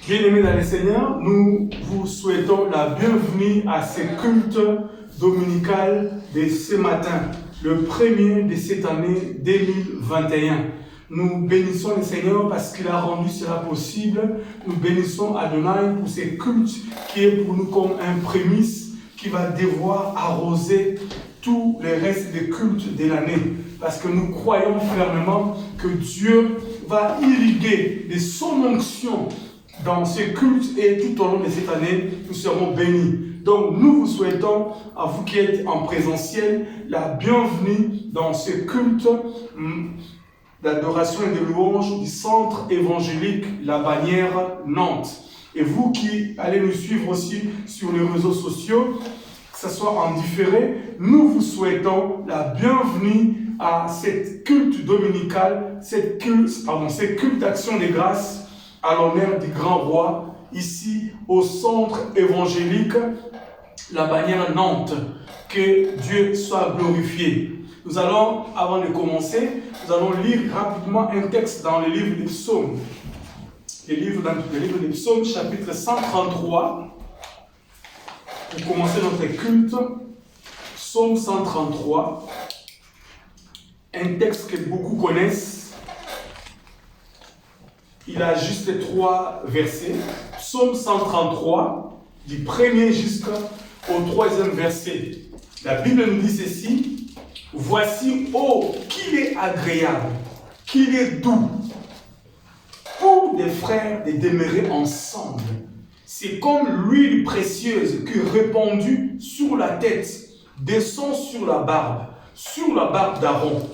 Bien-aimés dans le Seigneur, nous vous souhaitons la bienvenue à ce culte dominical de ce matin, le premier de cette année 2021. Nous bénissons le Seigneur parce qu'il a rendu cela possible. Nous bénissons Adonai pour ce culte qui est pour nous comme un prémisse qui va devoir arroser tous les restes des cultes de l'année. Parce que nous croyons fermement que Dieu va irriguer de son onction dans ce culte et tout au long de cette année, nous serons bénis. Donc, nous vous souhaitons, à vous qui êtes en présentiel, la bienvenue dans ce culte d'adoration et de louange du centre évangélique La Bannière Nantes. Et vous qui allez nous suivre aussi sur les réseaux sociaux, que ce soit en différé, nous vous souhaitons la bienvenue à cette culte dominicale, cette culte d'action des grâces à l'honneur du grand roi, ici au centre évangélique La Bannière Nantes. Que Dieu soit glorifié. Nous allons, avant de commencer, nous allons lire rapidement un texte dans le livre des psaumes. Le livre des psaumes, chapitre 133. Pour commencer notre culte, psaume 133. Un texte que beaucoup connaissent. Il a juste 3 versets. Psaume 133, du premier jusqu'au 3e verset. La Bible nous dit ceci. Voici, oh, qu'il est agréable, qu'il est doux pour des frères de demeurer ensemble. C'est comme l'huile précieuse qui est répandue sur la tête, descend sur la barbe d'Aaron,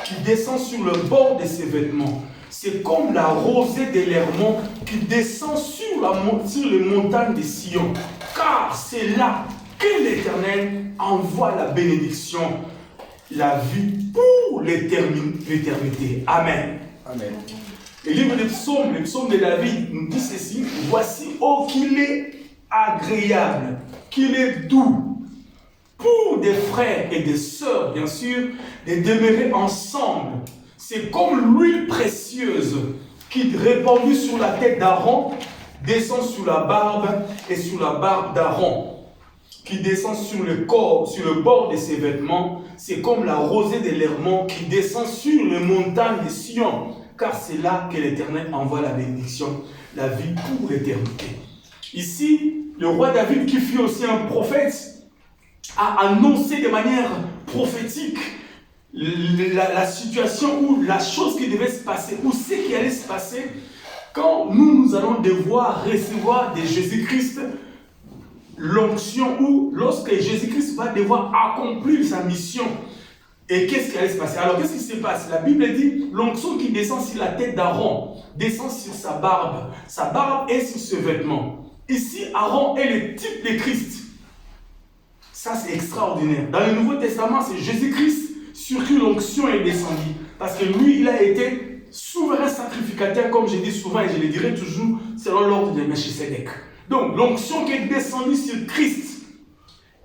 qui descend sur le bord de ses vêtements. C'est comme la rosée de l'Hermon qui descend sur les montagnes de Sion. Car c'est là que l'Éternel envoie la bénédiction, la vie pour l'éternité. Amen. Amen. Le livre des psaumes, le psaume de David nous dit ceci. Voici, oh, qu'il est agréable, qu'il est doux pour des frères et des sœurs, bien sûr, de demeurer ensemble. C'est comme l'huile précieuse qui, répandue sur la tête d'Aaron, descend sur la barbe et sur la barbe d'Aaron, qui descend sur le corps, sur le bord de ses vêtements. C'est comme la rosée de l'Hermon qui descend sur les montagnes de Sion, car c'est là que l'Éternel envoie la bénédiction, la vie pour l'éternité. Ici, le roi David, qui fut aussi un prophète, a annoncé de manière prophétique la situation ou la chose qui devait se passer, ou ce qui allait se passer quand nous allons devoir recevoir de Jésus-Christ l'onction, ou lorsque Jésus-Christ va devoir accomplir sa mission. Et qu'est-ce qui allait se passer? Alors, qu'est-ce qui se passe? La Bible dit, l'onction qui descend sur la tête d'Aaron, descend sur sa barbe est sur ses vêtements. Ici, Aaron est le type de Christ. Ça, c'est extraordinaire. Dans le Nouveau Testament, c'est Jésus-Christ sur qui l'onction est descendue. Parce que lui, il a été souverain sacrificateur, comme je dis souvent et je le dirai toujours, selon l'ordre de Melchisédek. Donc, l'onction qui est descendue sur Christ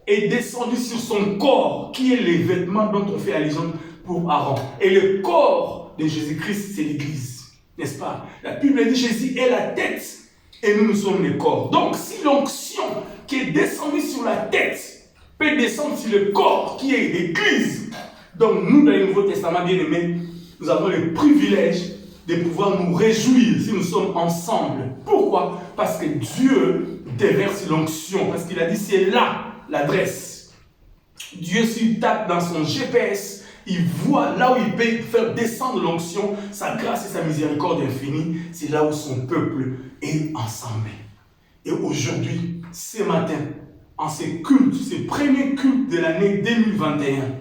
est descendue sur son corps, qui est les vêtements dont on fait allusion pour Aaron. Et le corps de Jésus-Christ, c'est l'Église. N'est-ce pas? La Bible dit Jésus est la tête et nous sommes les corps. Donc, si l'onction qui est descendue sur la tête peut descendre sur le corps, qui est l'Église, donc nous, dans le Nouveau Testament, bien aimés, nous avons le privilège de pouvoir nous réjouir si nous sommes ensemble. Pourquoi? Parce que Dieu déverse l'onction. Parce qu'il a dit, c'est là l'adresse. Dieu, s'il tape dans son GPS, il voit là où il peut faire descendre l'onction, sa grâce et sa miséricorde infinie. C'est là où son peuple est ensemble. Et aujourd'hui, ce matin, en ce culte, ce premier culte de l'année 2021,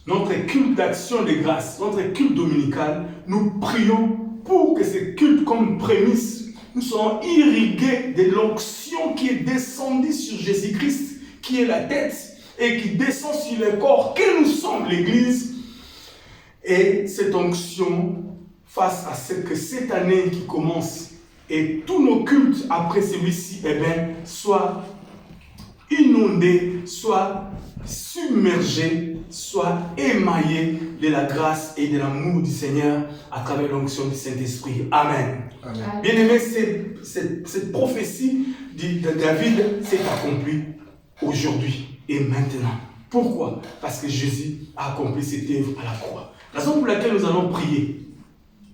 notre culte d'action de grâce, notre culte dominical, nous prions pour que ce culte comme prémisse, nous soyons irrigués de l'onction qui est descendue sur Jésus-Christ, qui est la tête, et qui descend sur le corps que nous sommes, l'Église. Et cette onction, face à ce que cette année qui commence, et tous nos cultes après celui-ci, soient inondés, soient submergés, soit émaillé de la grâce et de l'amour du Seigneur à travers l'onction du Saint-Esprit. Amen. Bien aimé, cette prophétie de David s'est accomplie aujourd'hui et maintenant. Pourquoi? Parce que Jésus a accompli cette œuvre à la croix. La raison pour laquelle nous allons prier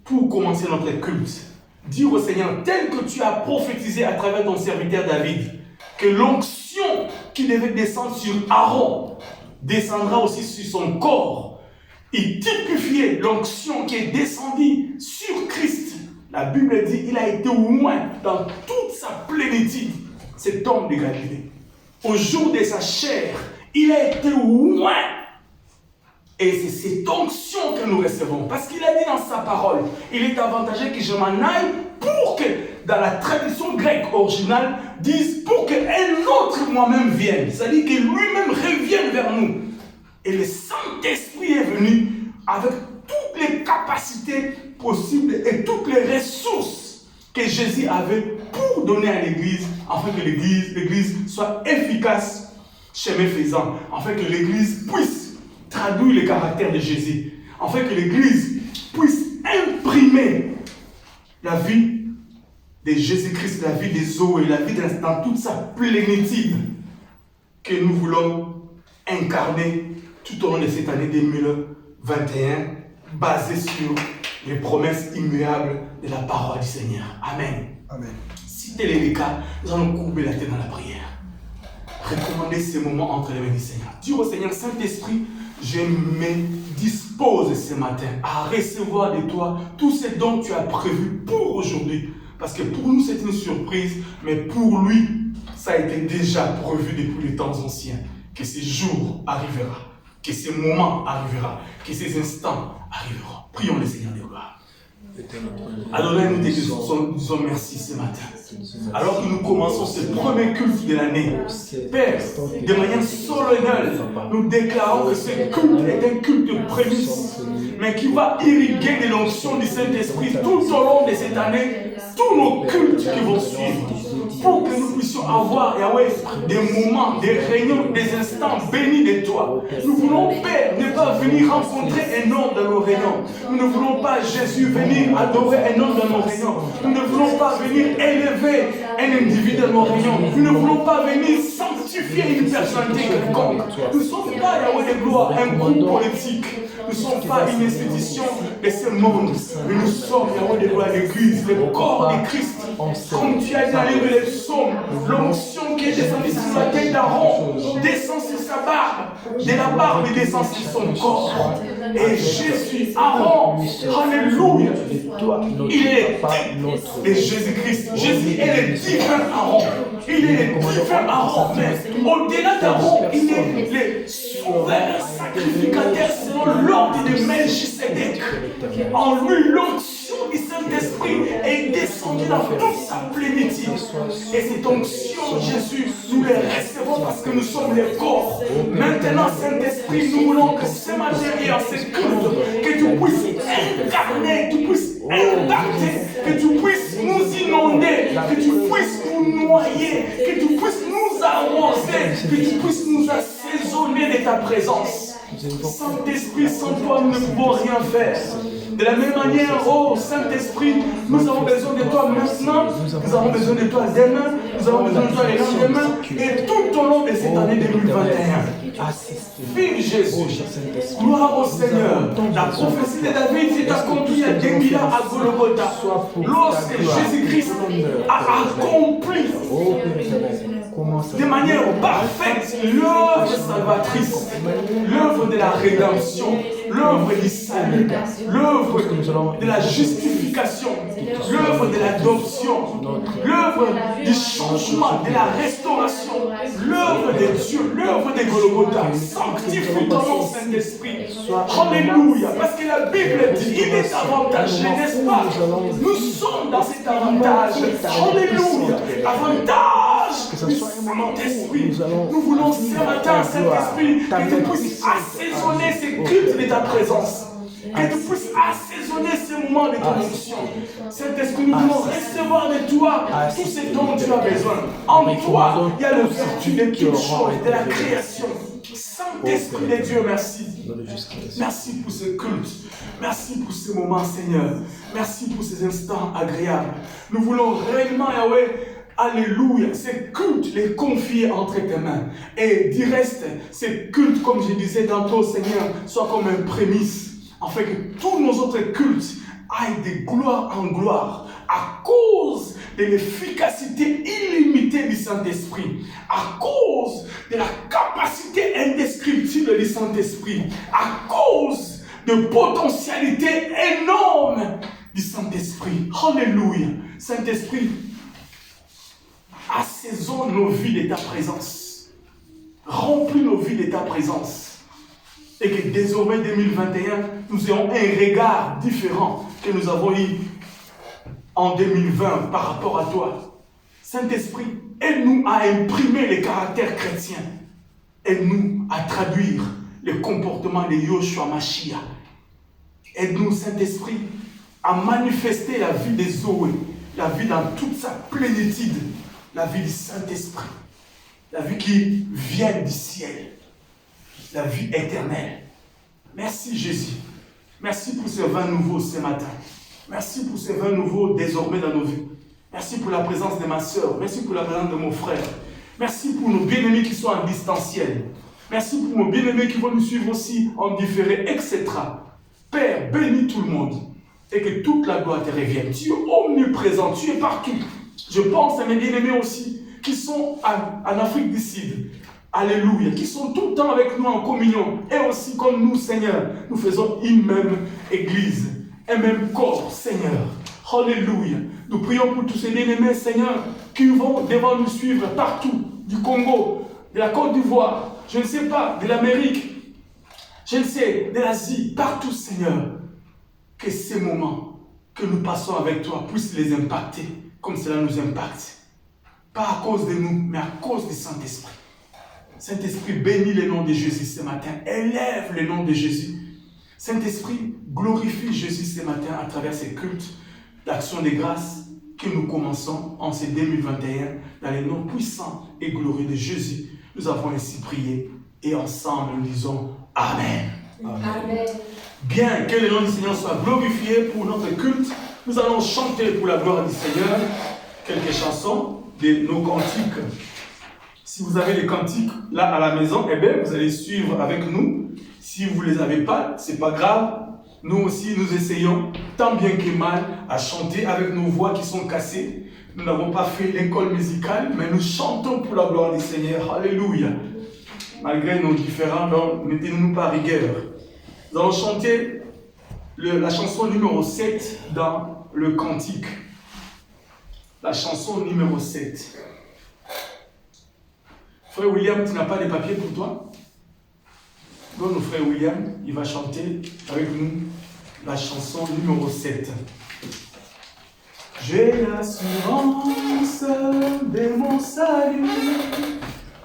pour commencer notre culte. Dire au Seigneur, tel que tu as prophétisé à travers ton serviteur David, que l'onction qui devait descendre sur Aaron descendra aussi sur son corps. Il typifiait l'onction qui est descendue sur Christ. La Bible dit qu'il a été oint dans toute sa plénitude, cet homme de Galilée. Au jour de sa chair, il a été oint. Et c'est cette onction que nous recevons. Parce qu'il a dit dans sa parole, il est avantageux que je m'en aille pour que, dans la tradition grecque originale, dise pour qu'un autre moi-même vienne. C'est-à-dire que lui-même revienne vers nous. Et le Saint-Esprit est venu avec toutes les capacités possibles et toutes les ressources que Jésus avait pour donner à l'Église, afin que l'Église soit efficace, chemin faisant, afin que l'Église puisse traduire le caractère de Jésus, afin que l'Église puisse imprimer la vie de Jésus-Christ, la vie des Zoé, la vie dans toute sa plénitude que nous voulons incarner tout au long de cette année 2021, basée sur les promesses immuables de la parole du Seigneur. Amen. Amen. Si tel est le cas, nous allons courber la tête dans la prière. Recommander ces moments entre les mains du Seigneur. Dire au Seigneur, Saint-Esprit, je me dispose ce matin à recevoir de toi tout ce dont tu as prévu pour aujourd'hui. Parce que pour nous, c'est une surprise, mais pour lui, ça a été déjà prévu depuis les temps anciens. Que ce jour arrivera, que ce moment arrivera, que ces instants arriveront. Prions le Seigneur de gloire. Adonai, nous te disons merci ce matin. Alors que nous commençons ce premier culte de l'année, Père, de manière solennelle, nous déclarons que ce culte est un culte de prémisse, mais qui va irriguer de l'onction du Saint-Esprit tout au long de cette année, tous nos cultes qui vont suivre, pour que nous puissions avoir, Yahweh, des moments, des réunions, des instants bénis de toi. Nous voulons, Père, ne pas venir rencontrer un homme dans nos réunions. Nous ne voulons pas, Jésus, venir adorer un homme dans nos réunions. Nous ne voulons pas venir élever un individu dans nos réunions. Nous ne voulons pas venir sanctifier une personnalité quelconque. Nous ne sommes pas, Yahweh de gloire, un groupe politique. Nous ne sommes pas une institution de ce monde, mais nous sommes, Yahweh de gloire, l'Église, le corps de Christ. Comme tu as dit dans le livre des psaumes, l'onction qui est descendue sur la tête d'Aaron descend sur sa barbe, de la barbe descend sur son corps. Et Jésus, Aaron, alléluia, il est de Jésus-Christ. Jésus est le divin Aaron. Il est le divin Aaron, mais au-delà d'Aaron, il est le souverain sacrificateur selon l'ordre de Melchisédek. En lui, l'onction du Saint-Esprit est descendue dans toute sa plénitude. Et cette onction, Jésus, nous les recevons parce que nous sommes le corps. Maintenant, Saint-Esprit, nous voulons que ce matériel, ce culte, que tu puisses incarner, que tu puisses impacter, que tu puisses nous inonder, que tu puisses nous noyer, que tu puisses nous arroser, que tu puisses nous assaisonner de ta présence. Saint-Esprit, sans toi, nous ne pouvons rien faire. De la même manière, oh Saint-Esprit, nous avons besoin de toi maintenant, nous avons besoin de toi demain, nous avons besoin de toi le lendemain, et tout au long de cette année 2021. Vive Jésus, gloire au Seigneur. La prophétie de David s'est accomplie à Dengila, à Golgotha, lorsque Jésus-Christ a accompli de manière parfaite l'œuvre salvatrice, l'œuvre de la rédemption, l'œuvre du salut, l'œuvre de la justification, l'œuvre de l'adoption, l'œuvre du changement, de la restauration, l'œuvre de Dieu, l'œuvre de Golgotha. Sanctifie ton nom, Saint-Esprit. Alléluia. Parce que la Bible dit, il est avantageux, n'est-ce pas? Nous sommes dans cet avantage. Alléluia. Avantage du Saint-Esprit. Nous voulons ce matin, Saint-Esprit, que tu puisses assaisonner ces cultes de ta présence. Que tu puisses assaisonner ces moments de ton onction. Saint-Esprit, nous voulons recevoir de toi tout ce dont tu as besoin. En toi, il y a le vertu de toutes choses, de la création. Saint-Esprit de Dieu, merci. Merci pour ce culte. Merci pour ce moment, Seigneur. Merci pour ces instants agréables. Nous voulons réellement, Yahweh, alléluia, ces cultes, les confier entre tes mains. Et du reste, ces cultes, comme je disais tantôt, Seigneur, soient comme un prémisse, afin que tous nos autres cultes aillent de gloire en gloire, à cause de l'efficacité illimitée du Saint-Esprit, à cause de la capacité indescriptible du Saint-Esprit, à cause de potentialité énorme du Saint-Esprit. Alléluia. Saint-Esprit, assaisonne nos vies de ta présence. Remplis nos vies de ta présence. Et que désormais 2021, nous ayons un regard différent que nous avons eu en 2020 par rapport à toi. Saint-Esprit, aide-nous à imprimer les caractères chrétiens. Aide-nous à traduire le comportement de Yoshua Mashiach. Aide-nous, Saint-Esprit, à manifester la vie de Zoé, la vie dans toute sa plénitude, la vie du Saint-Esprit, la vie qui vient du ciel, la vie éternelle. Merci Jésus. Merci pour ce vin nouveau ce matin. Merci pour ce vin nouveau désormais dans nos vies. Merci pour la présence de ma soeur. Merci pour la présence de mon frère. Merci pour nos bien-aimés qui sont en distanciel. Merci pour nos bien-aimés qui vont nous suivre aussi en différé, etc. Père, bénis tout le monde et que toute la gloire te revienne. Tu es omniprésent, tu es partout. Je pense à mes bien-aimés aussi qui sont en Afrique du Sud. Alléluia. Qui sont tout le temps avec nous en communion. Et aussi comme nous, Seigneur, nous faisons une même église, un même corps, Seigneur. Alléluia. Nous prions pour tous ces bien-aimés, Seigneur, qui vont devant nous suivre partout, du Congo, de la Côte d'Ivoire, je ne sais pas, de l'Amérique, je ne sais, de l'Asie, partout, Seigneur. Que ces moments que nous passons avec toi puissent les impacter comme cela nous impacte. Pas à cause de nous, mais à cause du Saint-Esprit. Saint-Esprit, bénis le nom de Jésus ce matin. Élève le nom de Jésus. Saint-Esprit, glorifie Jésus ce matin à travers ces cultes d'action de grâce que nous commençons en ce 2021 dans le nom puissant et glorieux de Jésus. Nous avons ainsi prié et ensemble nous disons Amen. Amen. Bien, que le nom du Seigneur soit glorifié pour notre culte. Nous allons chanter pour la gloire du Seigneur quelques chansons de nos cantiques. Si vous avez les cantiques là à la maison, eh bien, vous allez suivre avec nous. Si vous ne les avez pas, ce n'est pas grave. Nous aussi, nous essayons, tant bien que mal, à chanter avec nos voix qui sont cassées. Nous n'avons pas fait l'école musicale, mais nous chantons pour la gloire du Seigneur. Alléluia. Malgré nos différends, donc, mettez-nous pas rigueur. Nous allons chanter la chanson numéro 7 dans le cantique. La chanson numéro 7. Frère William, tu n'as pas de papier pour toi? Donne au frère William, il va chanter avec nous la chanson numéro 7. J'ai l'assurance de mon salut.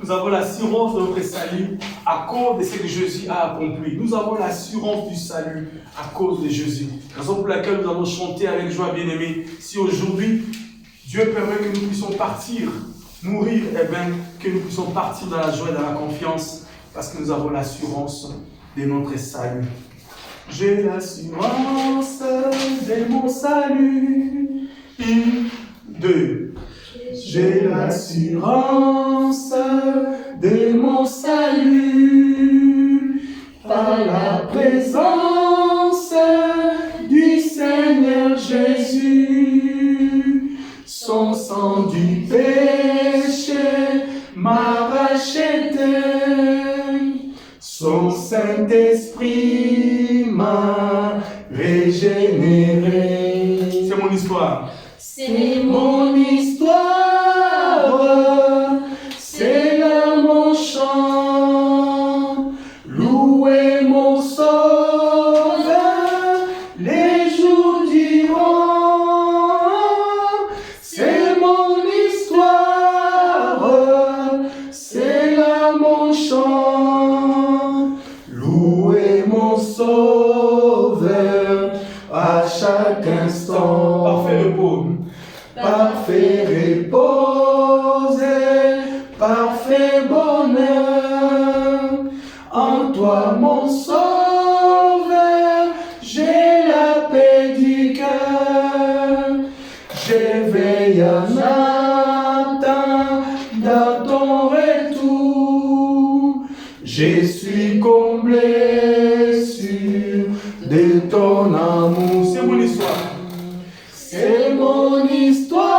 Nous avons l'assurance de notre salut à cause de ce que Jésus a accompli. Nous avons l'assurance du salut à cause de Jésus. Raison pour laquelle nous avons chanté avec joie, bien-aimés. Si aujourd'hui, Dieu permet que nous puissions partir, mourir, eh bien, que nous puissions partir dans la joie et dans la confiance, parce que nous avons l'assurance de notre salut. J'ai l'assurance de mon salut. 1, 2. J'ai l'assurance de mon salut par la présence du Seigneur Jésus. Son sang du péché m'a racheté. Son Saint-Esprit m'a régénéré. C'est mon histoire. C'est mon histoire. C'est là mon chant. Louez mon Sauveur les jours durant. C'est mon histoire. C'est là mon chant. Louez mon Sauveur à chaque instant. Parfait repos. Parfait repos, parfait bonheur et en attendant ton retour, je suis comblé sûr de ton amour. C'est mon histoire. C'est mon histoire,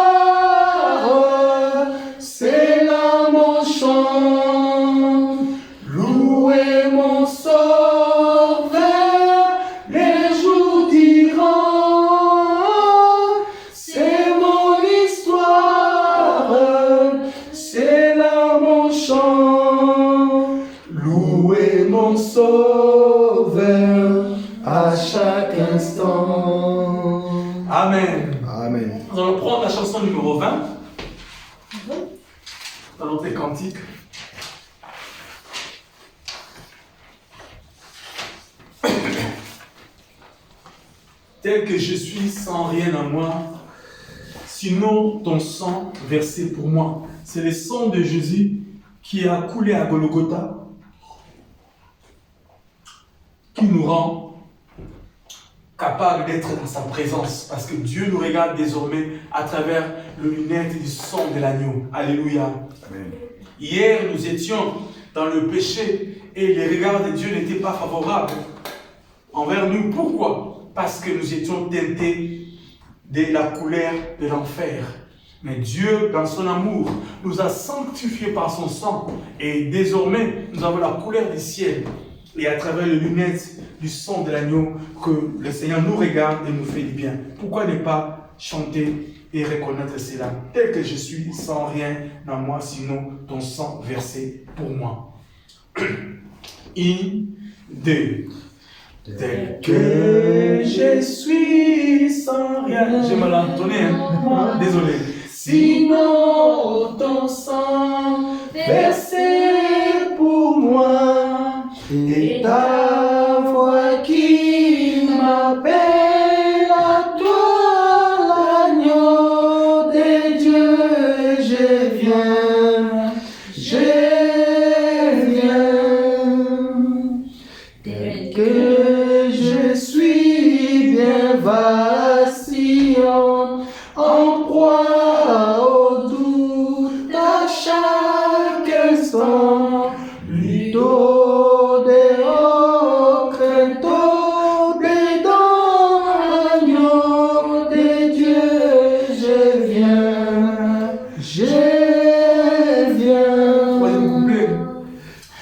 c'est là mon chant. Louez mon sauveur les jours durant. C'est mon histoire, c'est là mon chant. Louez mon sauveur à chaque instant. Amen. Amen. Nous allons prendre la chanson numéro 20 dans notre cantique. Tel que je suis sans rien en moi, sinon ton sang versé pour moi. C'est le sang de Jésus qui a coulé à Golgotha, qui nous rend capable d'être dans sa présence, parce que Dieu nous regarde désormais à travers le lunette du sang de l'agneau. Alléluia. Amen. Hier, nous étions dans le péché et les regards de Dieu n'étaient pas favorables envers nous. Pourquoi? Parce que nous étions tentés de la colère de l'enfer. Mais Dieu, dans son amour, nous a sanctifiés par son sang. Et désormais, nous avons la couleur du ciel. Et à travers les lunettes du sang de l'agneau, que le Seigneur nous regarde et nous fait du bien. Pourquoi ne pas chanter et reconnaître cela? Tel que je suis, sans rien en moi, sinon ton sang versé pour moi. 1, 2. Tel que je suis, sans rien. J'ai mal entonné, hein? Désolé. Sinon ton sang versé pour moi et ta voix qui m'appelle à toi, l'agneau de Dieu, je viens, tel que je suis bien vacillant, en proie au doute à chaque instant, plutôt des hauts craintos, dedans, agneau de Dieu, je viens, Troisième couplet.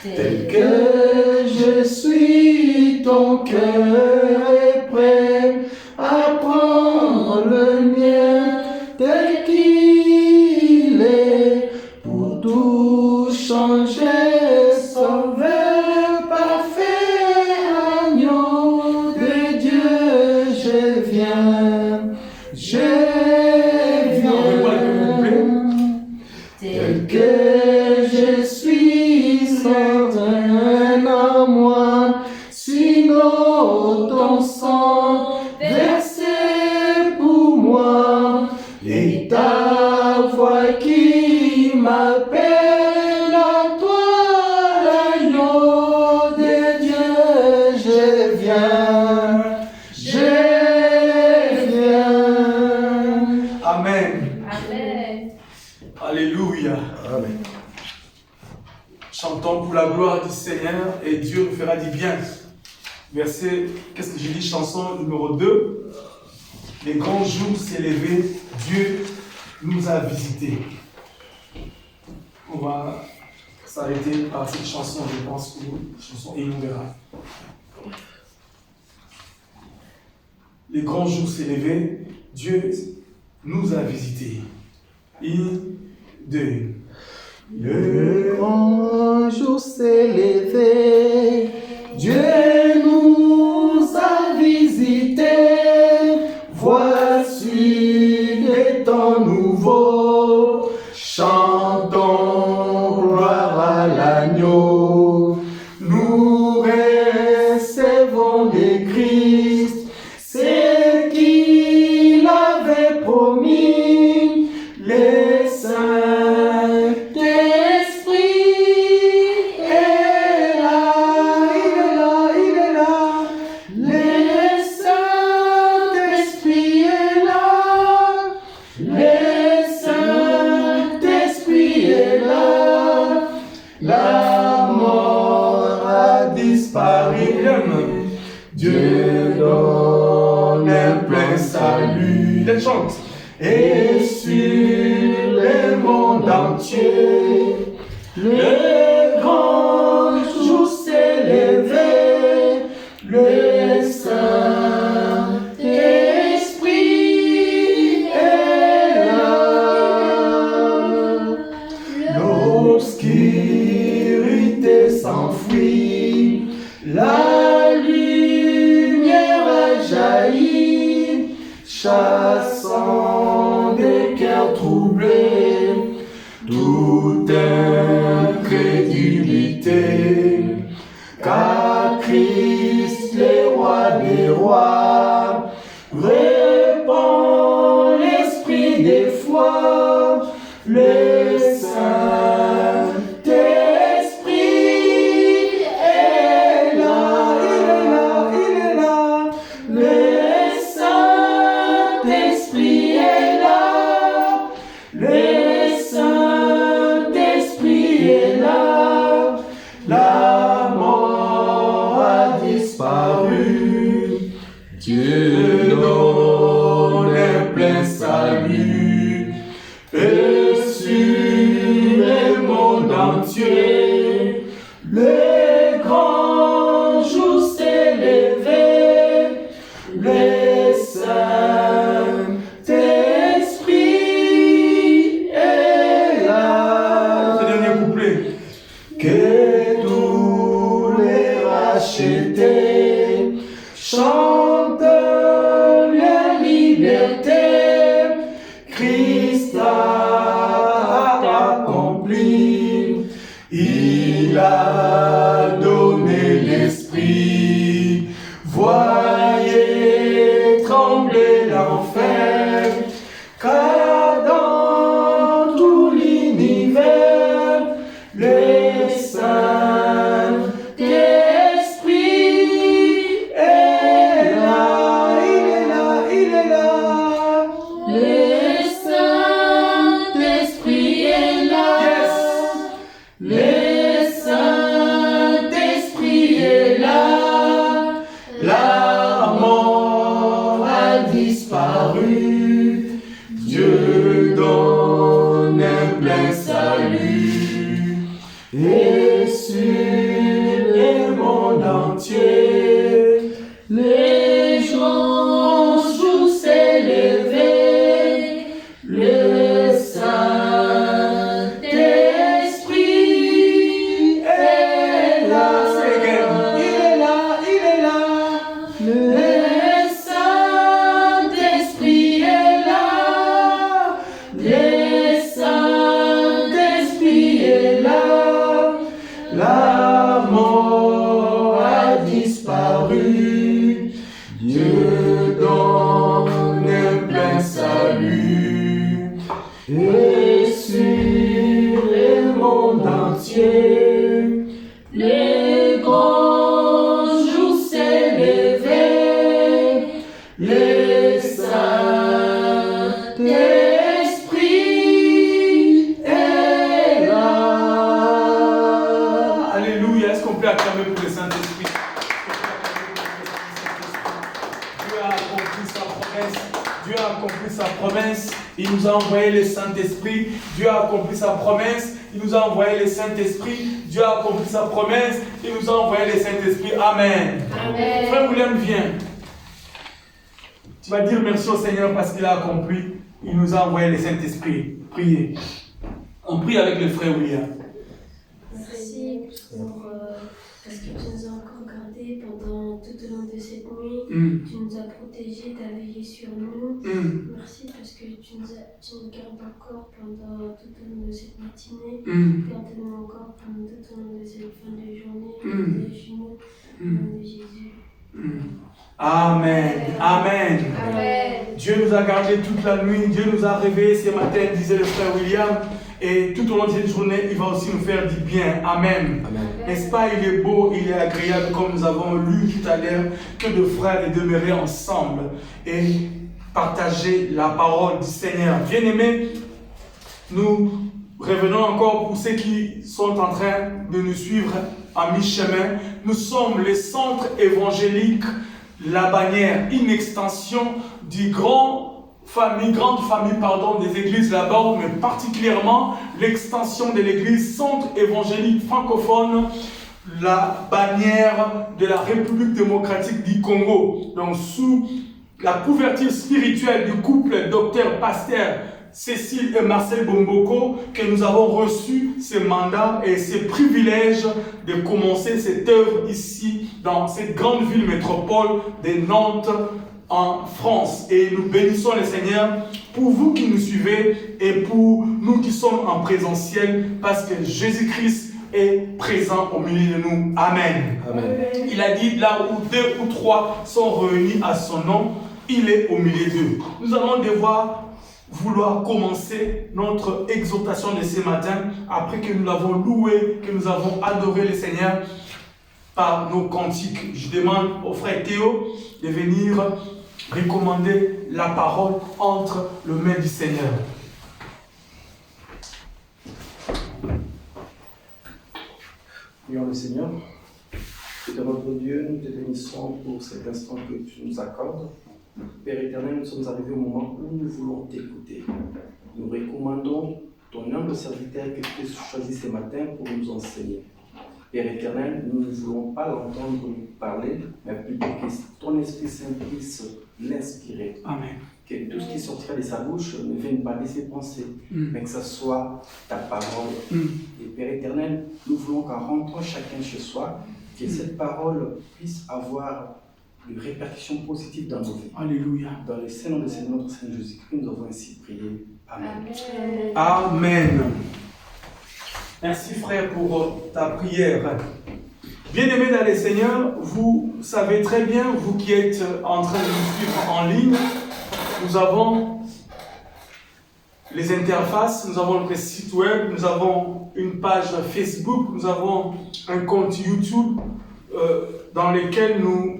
tel que je suis, ton cœur est prêt à prendre le mien tel qu'il est, pour tout changer, sauveur parfait, agneau de Dieu, je viens, tel que je suis sans rien en moi, sinon ton sang versé pour moi, et ta voix qui m'appelle à toi, l'agneau de Dieu, je viens. Amen. Amen. Alléluia. Amen. Chantons pour la gloire du Seigneur et Dieu nous fera du bien. Verset, qu'est-ce que j'ai dit? Chanson numéro 2. Les grands jours s'est levé, Dieu nous a visités. On va s'arrêter par cette chanson, je pense, chanson, et on verra. Les grands jours s'est levé, Dieu nous a visités. 1, 2. Le grand jour s'est levé, Dieu nous a visités. Voici des temps nouveaux, chantons gloire à l'agneau. Nous recevons de Christ ce qu'il avait promis, les Saint-Esprit est là, il est là, le Saint-Esprit est là, le Dieu donne un plein salut. Les chante. Et sur le monde entier, le grand jour s'est levé, le Saint-Esprit est là. L'obscurité s'enfuit, la lumière a jailli, chassant des cœurs troublés, toute incrédulité, car Christ, le roi des rois, répand l'esprit des foi, le Saint-Esprit est là, il est là, il est là, le Saint-Esprit est là, le Saint-Esprit est là, la mort a disparu, Dieu donne un plein salut, et sur le monde entier, le grand jour s'est levé, le Saint-Esprit est là. Ce dernier couplet. Que tous les rachetés chantent la liberté, Christ a accompli, il a donné l'esprit, voyez trembler l'enfer, car dans tout l'univers, le Saint-Esprit est là, il est là, il est là. Le Saint-Esprit est là. Yes. Le Saint-Esprit est là. La mort a disparu. Dieu donne un plein salut. Et sur le monde entier, les gens jour s'est levé, le Saint-Esprit est là. Il est là, il est là. Le Saint-Esprit est là. Le Saint-Esprit est là. La mort a disparu, Dieu donne un plein salut, et sur le monde entier, le grand jour s'est levé, le Saint-Esprit est là. Alléluia. Est-ce qu'on peut acclamer pour le Saint-Esprit? Dieu a accompli sa promesse. Dieu a accompli sa promesse. Il nous a envoyé le Saint-Esprit. Dieu a accompli sa promesse. Il nous a envoyé le Saint-Esprit. Dieu a accompli sa promesse. Il nous a envoyé le Saint-Esprit. Amen. Amen. Frère William, viens. Tu vas dire merci au Seigneur parce qu'il a accompli. Il nous a envoyé le Saint-Esprit. Priez. On prie avec le frère William. Merci parce que tu nous as encore gardés pendant tout au long de cette nuit. Tu nous as protégés, tu as veillé sur nous. Merci parce que tu nous gardes encore pendant tout au long de cette matinée. Garde-nous encore pendant tout au long de cette fin de journée. Protège-nous au nom de Jésus. Amen. Amen. Amen. Dieu nous a gardés toute la nuit. Dieu nous a réveillés ce matin, disait le frère William. Et tout au long de cette journée, il va aussi nous faire du bien. Amen. N'est-ce pas, il est beau, il est agréable, comme nous avons lu tout à l'heure, que deux frères aient demeuré ensemble et partager la parole du Seigneur. Bien-aimés, nous revenons encore pour ceux qui sont en train de nous suivre à mi-chemin. Nous sommes le centre évangélique la bannière, une extension du grande famille des églises là-bas, mais particulièrement l'extension de l'église centre évangélique francophone, la bannière de la République démocratique du Congo. Donc sous la couverture spirituelle du couple docteur-pasteur Cécile et Marcel Bomboko, que nous avons reçu ce mandat et ce privilège de commencer cette œuvre ici dans cette grande ville métropole de Nantes en France. Et nous bénissons le Seigneur pour vous qui nous suivez et pour nous qui sommes en présentiel, parce que Jésus-Christ est présent au milieu de nous. Amen. Amen. Il a dit, là où 2 ou 3 sont réunis à son nom, il est au milieu d'eux. Nous allons vouloir commencer notre exhortation de ce matin, après que nous l'avons loué, que nous avons adoré le Seigneur par nos cantiques. Je demande au frère Théo de venir recommander la parole entre les mains du Seigneur. Prions le Seigneur. Éternel notre Dieu, nous te bénissons pour cet instant que tu nous accordes. Père éternel, nous sommes arrivés au moment où nous voulons t'écouter. Nous recommandons ton humble serviteur que tu as choisi ce matin pour nous enseigner. Père éternel, nous ne voulons pas l'entendre nous parler, mais plutôt que ton Esprit Saint puisse l'inspirer. Amen. Que tout ce qui sortira de sa bouche ne vienne pas de ses pensées, mais que ce soit ta parole. Et Père éternel, nous voulons qu'en rentrant chacun chez soi, que cette parole puisse avoir des répercussions positives dans nos vies. Alléluia. Dans le Seigneur de notre Seigneur Jésus-Christ, nous avons ainsi prié. Amen. Amen. Merci frère pour ta prière. Bien-aimés dans le Seigneur, vous savez très bien, vous qui êtes en train de nous suivre en ligne, nous avons les interfaces, nous avons notre site web, nous avons une page Facebook, nous avons un compte YouTube dans lequel nous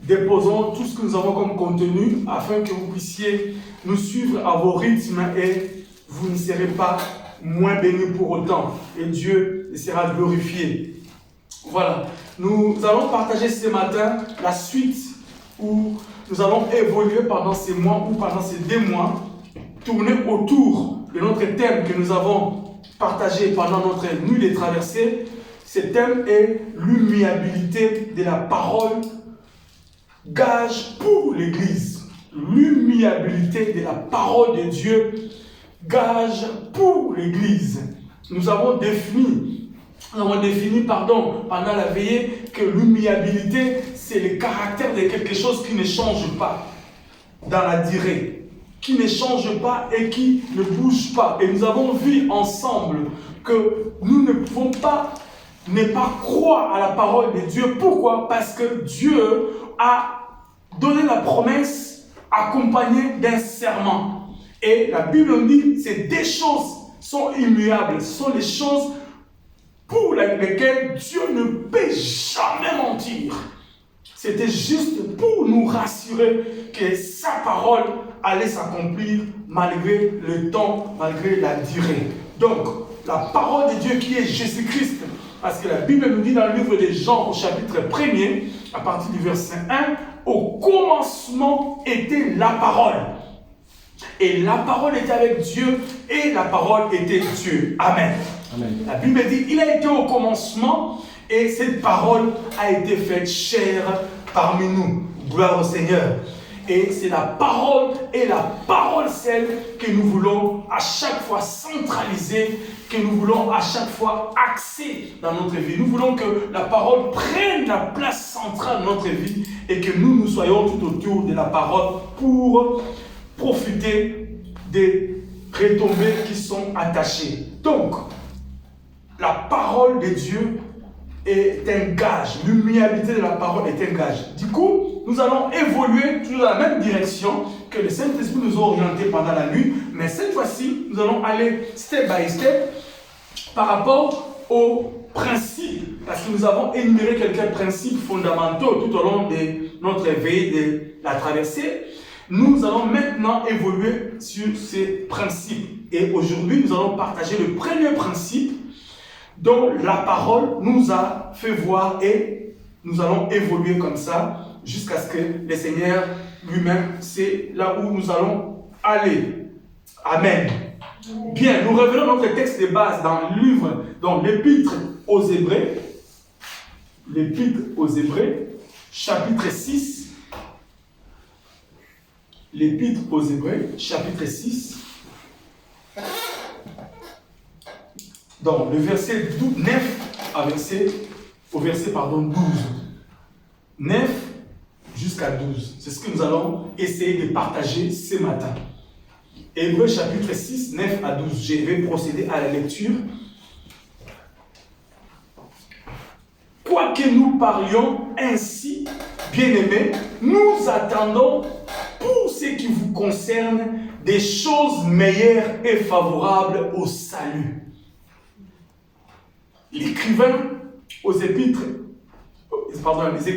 déposons tout ce que nous avons comme contenu afin que vous puissiez nous suivre à vos rythmes et vous ne serez pas moins bénis pour autant et Dieu sera glorifié. Voilà, nous allons partager ce matin la suite où nous allons évoluer pendant ces mois ou pendant ces 2 mois, tourner autour de notre thème que nous avons partagé pendant notre nuit des traversées. Ce thème est l'humiliabilité de la parole, gage pour l'Église. L'humiliabilité de la parole de Dieu, gage pour l'Église. Nous avons défini pendant la veillée que l'humiliabilité, c'est le caractère de quelque chose qui ne change pas dans la durée, qui ne change pas et qui ne bouge pas. Et nous avons vu ensemble que nous ne pouvons pas ne pas croire à la parole de Dieu. Pourquoi? Parce que Dieu a donné la promesse accompagnée d'un serment. Et la Bible nous dit que ces 2 choses sont immuables. Ce sont les choses pour lesquelles Dieu ne peut jamais mentir. C'était juste pour nous rassurer que sa parole allait s'accomplir malgré le temps, malgré la durée. Donc, la parole de Dieu qui est Jésus-Christ, parce que la Bible nous dit dans le livre de Jean au chapitre 1er, à partir du verset 1, au commencement était la parole. Et la parole était avec Dieu et la parole était Dieu. Amen. Amen. La Bible dit, il a été au commencement et cette parole a été faite chair parmi nous. Gloire au Seigneur. Et c'est la parole et la parole celle que nous voulons à chaque fois centraliser, que nous voulons à chaque fois axer dans notre vie. Nous voulons que la parole prenne la place centrale de notre vie et que nous soyons tout autour de la parole pour profiter des retombées qui sont attachées. Donc, la parole de Dieu est un gage. L'humiliabilité de la parole est un gage. Du coup, nous allons évoluer toujours dans la même direction que le Saint-Esprit nous a orientés pendant la nuit. Mais cette fois-ci, nous allons aller step by step par rapport aux principes. Parce que nous avons énuméré quelques principes fondamentaux tout au long de notre veillée de la traversée. Nous allons maintenant évoluer sur ces principes. Et aujourd'hui, nous allons partager le premier principe dont la parole nous a fait voir et nous allons évoluer comme ça jusqu'à ce que le Seigneur lui-même, c'est là où nous allons aller. Amen. Bien, nous revenons à notre texte de base dans le livre, dans l'Épître aux Hébreux. L'Épître aux Hébreux, chapitre 6. L'Épître aux Hébreux, chapitre 6. Donc, le verset 9 au verset 12. 9 jusqu'à 12. C'est ce que nous allons essayer de partager ce matin. Hébreux chapitre 6, 9 à 12. Je vais procéder à la lecture. Quoique nous parlions ainsi, bien-aimés, nous attendons pour ce qui vous concerne des choses meilleures et favorables au salut. L'écrivain aux épîtres,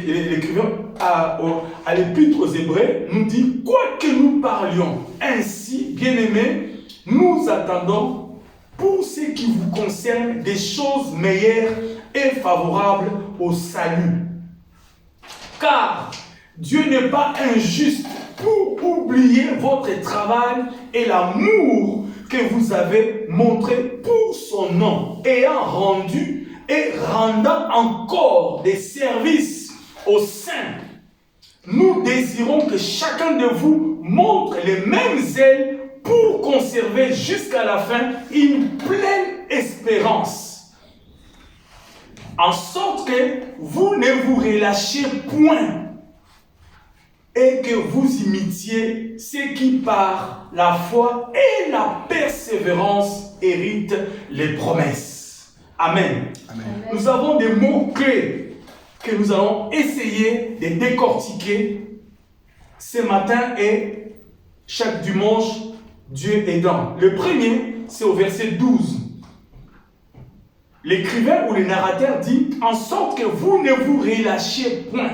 l'écrivain à l'épître aux Hébreux nous dit, quoique nous parlions ainsi, bien-aimés, nous attendons pour ce qui vous concerne des choses meilleures et favorables au salut. Car Dieu n'est pas injuste pour oublier votre travail et l'amour que vous avez montré pour son nom, ayant rendu et rendant encore des services aux saints. Nous désirons que chacun de vous montre les mêmes ailes pour conserver jusqu'à la fin une pleine espérance, en sorte que vous ne vous relâchiez point et que vous imitiez ceux qui par la foi et la persévérance héritent les promesses. Amen. Amen. Nous avons des mots clés que nous allons essayer de décortiquer ce matin et chaque dimanche, Dieu aidant. Le premier, c'est au verset 12. L'écrivain ou le narrateur dit « en sorte que vous ne vous relâchiez point ».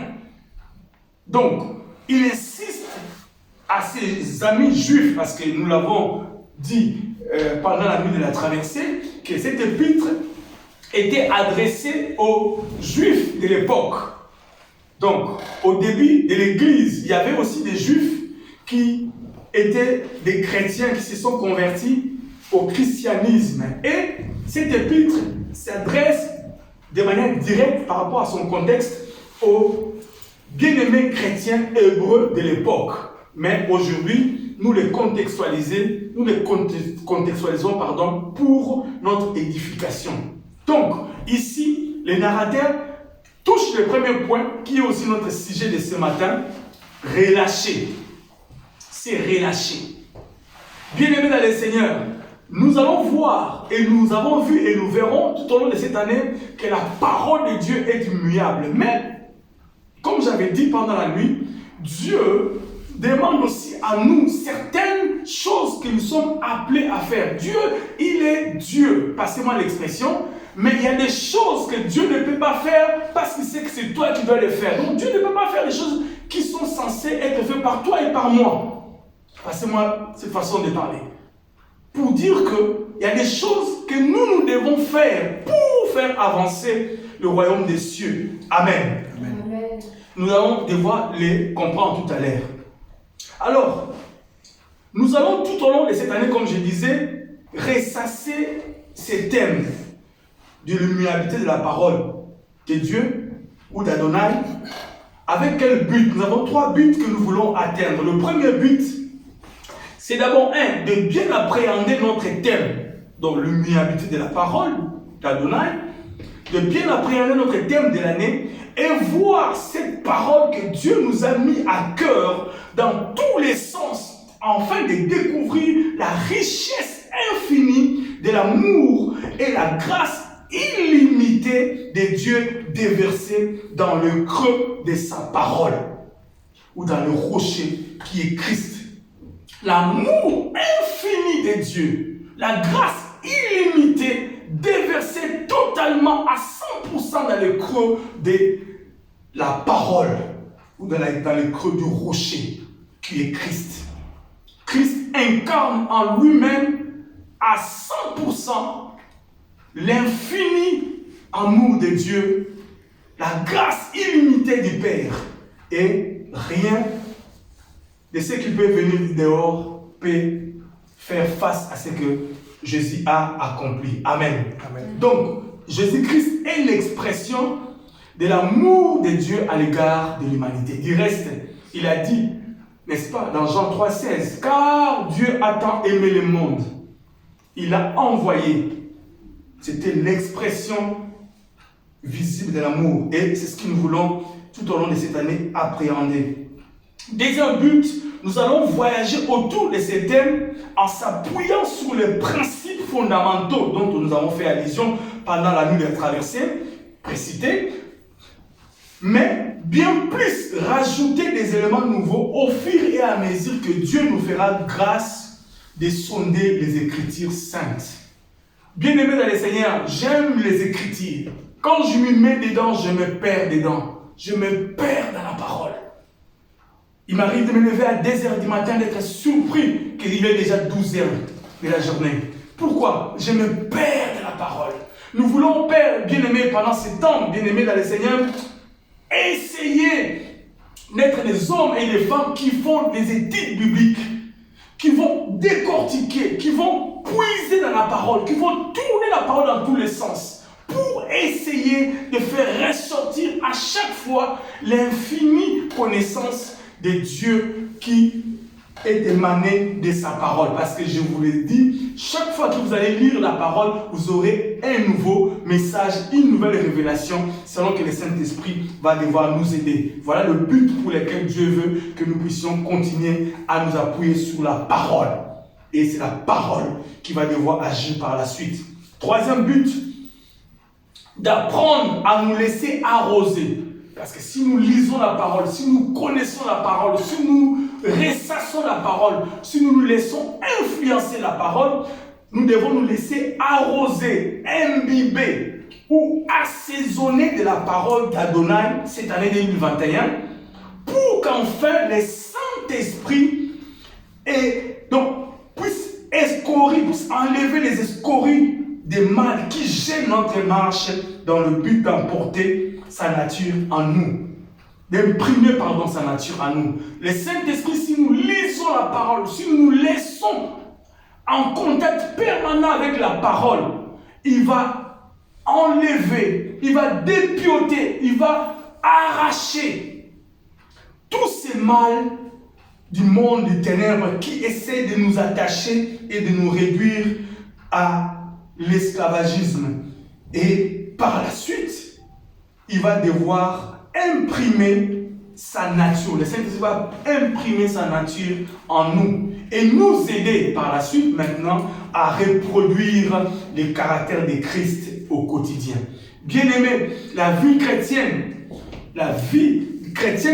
Donc, il insiste à ses amis juifs, parce que nous l'avons dit pendant la nuit de la traversée, que cette épître était adressée aux juifs de l'époque. Donc, au début de l'Église, il y avait aussi des juifs qui étaient des chrétiens qui se sont convertis au christianisme. Et cette épître s'adresse de manière directe par rapport à son contexte aux bien-aimés chrétiens hébreux de l'époque. Mais aujourd'hui, nous les contextualisons pour notre édification. Donc, ici, le narrateur touche le premier point, qui est aussi notre sujet de ce matin, relâcher. C'est relâcher. Bien-aimés dans le Seigneur, nous allons voir, et nous avons vu, et nous verrons tout au long de cette année, que la parole de Dieu est immuable. Mais, comme j'avais dit pendant la nuit, Dieu demande aussi à nous certaines choses que nous sommes appelés à faire. Dieu, il est Dieu, passez-moi l'expression, mais il y a des choses que Dieu ne peut pas faire parce qu'il sait que c'est toi qui dois les faire. Donc Dieu ne peut pas faire des choses qui sont censées être faites par toi et par moi. Passez-moi cette façon de parler. Pour dire qu'il y a des choses que nous devons faire pour faire avancer le royaume des cieux. Amen. Amen. Nous allons devoir les comprendre tout à l'heure. Alors, nous allons tout au long de cette année, comme je disais, ressasser ces thèmes de l'immuabilité de la parole de Dieu ou d'Adonai. Avec quel but? Nous avons 3 buts que nous voulons atteindre. Le premier but, c'est d'abord de bien appréhender notre thème, donc l'immuabilité de la parole d'Adonai, de bien appréhender notre thème de l'année et voir cette parole que Dieu nous a mis à cœur dans tous les sens, afin de découvrir la richesse infinie de l'amour et la grâce illimitée de Dieu déversée dans le creux de sa parole ou dans le rocher qui est Christ. L'amour infini de Dieu, la grâce illimitée déversée totalement à 100% dans le creux de la parole ou dans le creux du rocher qui est Christ. Christ incarne en lui-même à 100% l'infini amour de Dieu, la grâce illimitée du Père et rien de ce qui peut venir dehors peut faire face à ce que Jésus a accompli. Amen. Amen. Donc, Jésus-Christ est l'expression de l'amour de Dieu à l'égard de l'humanité. Du reste, il a dit, n'est-ce pas, dans Jean 3,16, « Car Dieu a tant aimé le monde, il a envoyé. » C'était l'expression visible de l'amour. Et c'est ce que nous voulons, tout au long de cette année, appréhender. Deuxième but, nous allons voyager autour de ces thèmes en s'appuyant sur les principes fondamentaux dont nous avons fait allusion pendant la nuit de la traversée précitée, mais bien plus rajouter des éléments nouveaux au fur et à mesure que Dieu nous fera grâce de sonder les Écritures saintes. Bien-aimés dans le Seigneur, j'aime les Écritures. Quand je me mets dedans, je me perds dedans. Je me perds dans la parole. Il m'arrive de me lever à 2h du matin, d'être surpris qu'il est déjà 12h de la journée. Pourquoi? Je me perds de la parole. Nous voulons, Père bien-aimé, pendant ce temps, bien-aimé dans le Seigneur, essayer d'être des hommes et des femmes qui font des études bibliques, qui vont décortiquer, qui vont puiser dans la parole, qui vont tourner la parole dans tous les sens, pour essayer de faire ressortir à chaque fois l'infinie connaissance de Dieu qui est émané de sa parole. Parce que je vous l'ai dit, chaque fois que vous allez lire la parole, vous aurez un nouveau message, une nouvelle révélation, selon que le Saint-Esprit va devoir nous aider. Voilà le but pour lequel Dieu veut que nous puissions continuer à nous appuyer sur la parole. Et c'est la parole qui va devoir agir par la suite. Troisième but, d'apprendre à nous laisser arroser. Parce que si nous lisons la parole, si nous connaissons la parole, si nous ressassons la parole, si nous nous laissons influencer la parole, nous devons nous laisser arroser, imbiber ou assaisonner de la parole d'Adonai cette année 2021 pour qu'enfin le Saint-Esprit puisse enlever les escories des mal qui gênent notre marche dans le but d'emporter sa nature en nous, d'imprimer sa nature en nous. Le Saint-Esprit, si nous lisons la parole, si nous nous laissons en contact permanent avec la parole, il va enlever, il va dépioter, il va arracher tous ces mal du monde des ténèbres qui essaient de nous attacher et de nous réduire à l'esclavagisme. Et par la suite, il va devoir imprimer sa nature. Le Saint-Esprit va imprimer sa nature en nous et nous aider par la suite maintenant à reproduire les caractères de Christ au quotidien. Bien-aimé, la vie chrétienne,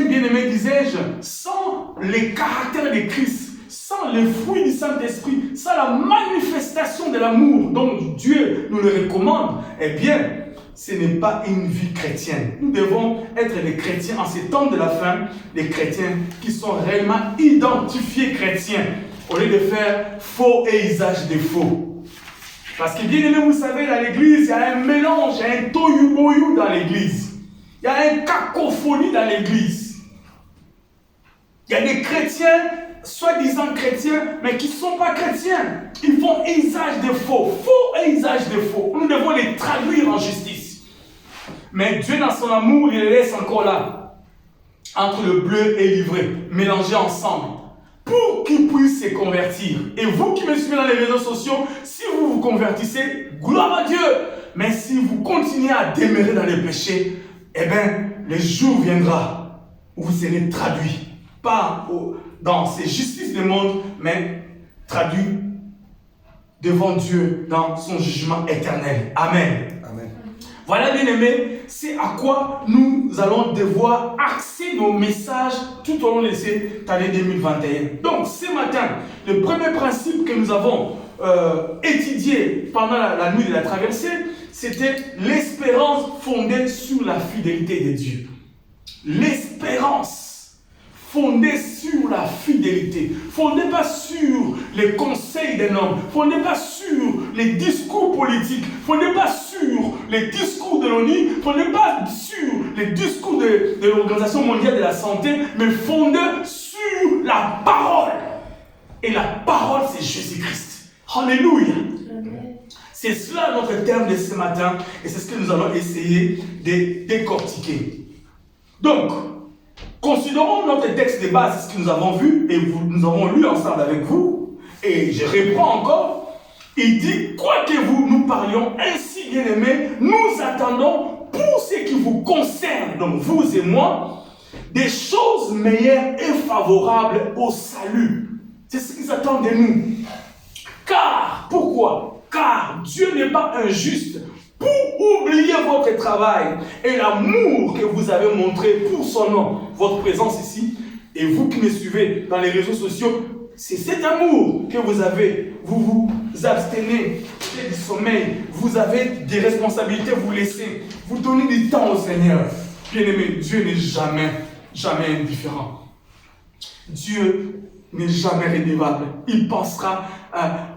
bien-aimé, disais-je, sans les caractères de Christ, sans les fruits du Saint-Esprit, sans la manifestation de l'amour dont Dieu nous le recommande, eh bien, ce n'est pas une vie chrétienne. Nous devons être des chrétiens en ces temps de la fin, des chrétiens qui sont réellement identifiés chrétiens, au lieu de faire faux et usage de faux. Parce que bien aimé, vous savez, dans l'église, il y a un mélange, il y a un tohu-bohu dans l'église. Il y a une cacophonie dans l'église. Il y a des chrétiens, soi-disant chrétiens, mais qui ne sont pas chrétiens. Ils font usage de faux, faux et usage de faux. Nous devons les traduire en justice. Mais Dieu, dans son amour, il les laisse encore là, entre le bleu et l'ivré, mélangés ensemble, pour qu'ils puissent se convertir. Et vous qui me suivez dans les réseaux sociaux, si vous vous convertissez, gloire à Dieu. Mais si vous continuez à demeurer dans les péchés, eh bien, le jour viendra où vous serez traduits. Pas dans ces justices du monde, mais traduits devant Dieu dans son jugement éternel. Amen. Amen. Voilà, bien aimé, c'est à quoi nous allons devoir axer nos messages tout au long de cette année 2021. Donc, ce matin, le premier principe que nous avons étudié pendant la nuit de la traversée, c'était l'espérance fondée sur la fidélité de Dieu. L'espérance fondée sur la fidélité, fondée pas sur les conseils d'un homme, fondée pas sur les discours politiques, fondée pas sur les discours de l'ONU, fondé pas sur les discours de l'Organisation mondiale de la santé, mais fondé sur la parole. Et la parole, c'est Jésus-Christ. Alléluia. C'est cela notre terme de ce matin, et c'est ce que nous allons essayer de décortiquer. Donc, considérons notre texte de base, ce que nous avons vu, et nous avons lu ensemble avec vous, et je reprends encore. Il dit, quoi que nous parlions ainsi, bien-aimés, nous attendons pour ce qui vous concerne, donc vous et moi, des choses meilleures et favorables au salut. C'est ce qu'ils attendent de nous. Car, pourquoi? Car Dieu n'est pas injuste pour oublier votre travail et l'amour que vous avez montré pour son nom, votre présence ici, et vous qui me suivez dans les réseaux sociaux, c'est cet amour que vous avez. Vous vous abstenez du sommeil, vous avez des responsabilités, vous laissez, vous donnez du temps au Seigneur. Bien-aimé, Dieu n'est jamais indifférent. Dieu n'est jamais redevable. Il pensera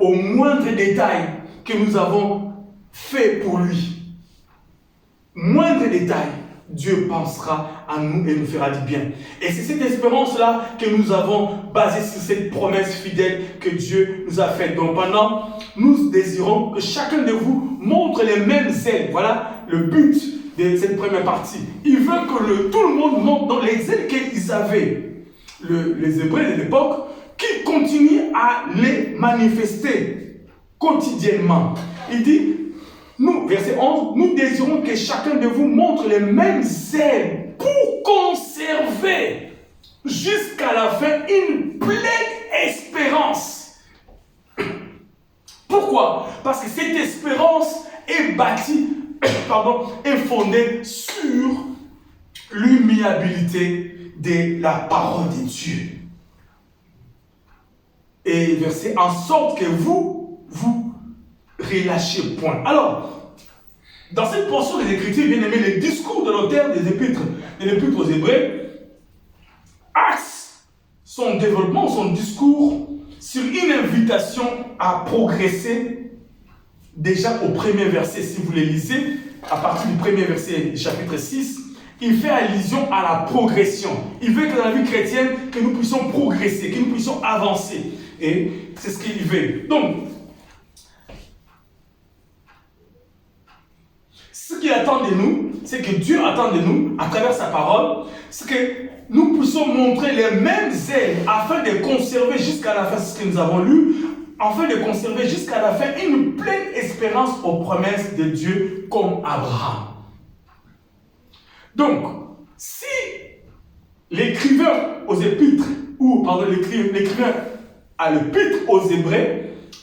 au moindre détail que nous avons fait pour lui. Moindre détail, Dieu pensera à nous et nous fera du bien. Et c'est cette espérance-là que nous avons basée sur cette promesse fidèle que Dieu nous a faite. Donc pendant, nous désirons que chacun de vous montre les mêmes ailes. Voilà le but de cette première partie. Il veut que tout le monde montre dans les ailes qu'ils avaient. Les Hébreux de l'époque, qui continuent à les manifester quotidiennement. Il dit, nous, verset 11, nous désirons que chacun de vous montre les mêmes ailes pour conserver jusqu'à la fin une pleine espérance. Pourquoi? Parce que cette espérance est bâtie, est fondée sur l'immuabilité de la parole de Dieu. Et verset, en sorte que vous relâchez point. Alors, dans cette portion des Écritures, bien aimé, le discours de l'auteur des épîtres aux Hébreux axe son développement, son discours sur une invitation à progresser déjà au premier verset. Si vous les lisez, à partir du premier verset du chapitre 6, il fait allusion à la progression. Il veut que dans la vie chrétienne, que nous puissions progresser, que nous puissions avancer. Et c'est ce qu'il veut. Donc, ce qu'il attend de nous, c'est que Dieu attend de nous, à travers sa parole, c'est que nous puissions montrer les mêmes ailes afin de conserver jusqu'à la fin, ce que nous avons lu, afin de conserver jusqu'à la fin une pleine espérance aux promesses de Dieu comme Abraham. Donc, si l'écrivain aux épîtres, ou pardon, l'écrivain à l'épître aux Hébreux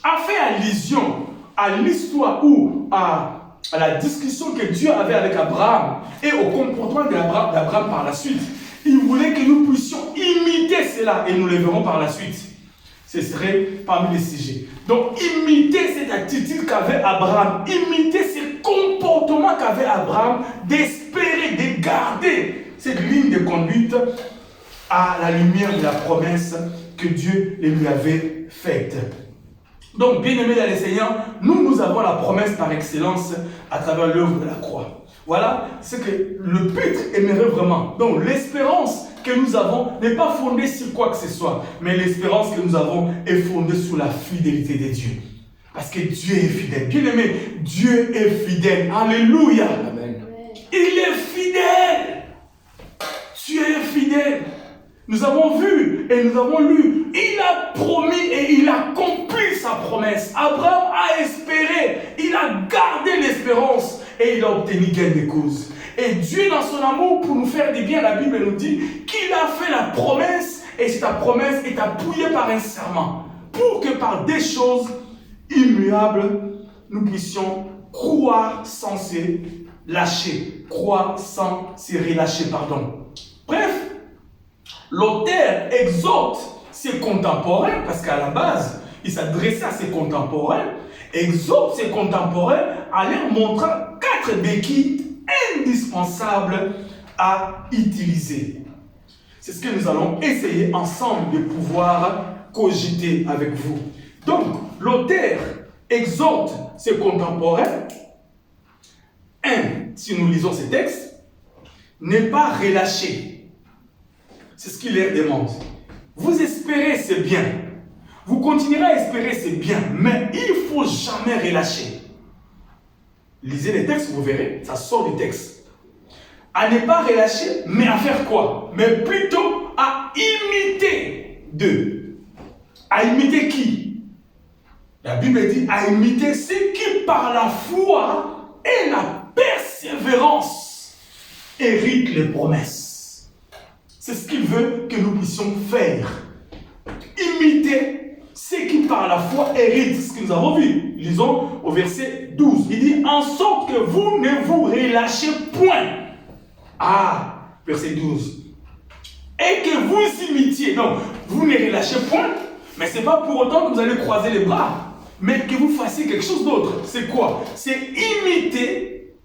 a fait allusion à l'histoire ou à la discussion que Dieu avait avec Abraham et au comportement d'Abraham par la suite, il voulait que nous puissions imiter cela et nous le verrons par la suite. Ce serait parmi les sujets. Donc, imiter cette attitude qu'avait Abraham, imiter ce comportement qu'avait Abraham, d'espérer, de garder cette ligne de conduite à la lumière de la promesse que Dieu lui avait faite. Donc, bien-aimés dans le Seigneur, nous avons la promesse par excellence à travers l'œuvre de la croix. Voilà ce que le Pître aimerait vraiment. Donc, l'espérance que nous avons n'est pas fondée sur quoi que ce soit, mais l'espérance que nous avons est fondée sur la fidélité de Dieu. Parce que Dieu est fidèle. Bien-aimé, Dieu est fidèle. Alléluia. Amen. Il est fidèle. Dieu est fidèle. Nous avons vu et nous avons lu, il a promis et il a accompli sa promesse. Abraham a espéré, il a gardé l'espérance et il a obtenu gain de cause. Et Dieu, dans son amour pour nous faire du bien, la Bible nous dit qu'il a fait la promesse et cette promesse est appuyée par un serment pour que par des choses immuables, nous puissions croire sans se lâcher. Croire sans se relâcher, pardon. Bref, l'auteur exhorte ses contemporains, parce qu'à la base, il s'adressait à ses contemporains, exhorte ses contemporains à leur montrer 4 béquilles indispensables à utiliser. C'est ce que nous allons essayer ensemble de pouvoir cogiter avec vous. Donc, l'auteur exhorte ses contemporains si nous lisons ces textes, n'est pas relâché. C'est ce qu'il leur demande. Vous espérez, c'est bien. Vous continuerez à espérer, c'est bien. Mais il ne faut jamais relâcher. Lisez les textes, vous verrez, ça sort du texte. À ne pas relâcher, mais à faire quoi? Mais plutôt à imiter d'eux. À imiter qui? La Bible dit à imiter ceux qui par la foi et la persévérance héritent les promesses. C'est ce qu'il veut que nous puissions faire. Imiter ceux qui par la foi héritent, ce que nous avons vu. Lisons au verset 12. Il dit, en sorte que vous ne vous relâchez point. Ah, verset 12. Et que vous imitiez. Non, vous ne relâchez point, mais ce n'est pas pour autant que vous allez croiser les bras, mais que vous fassiez quelque chose d'autre. C'est quoi? C'est imiter.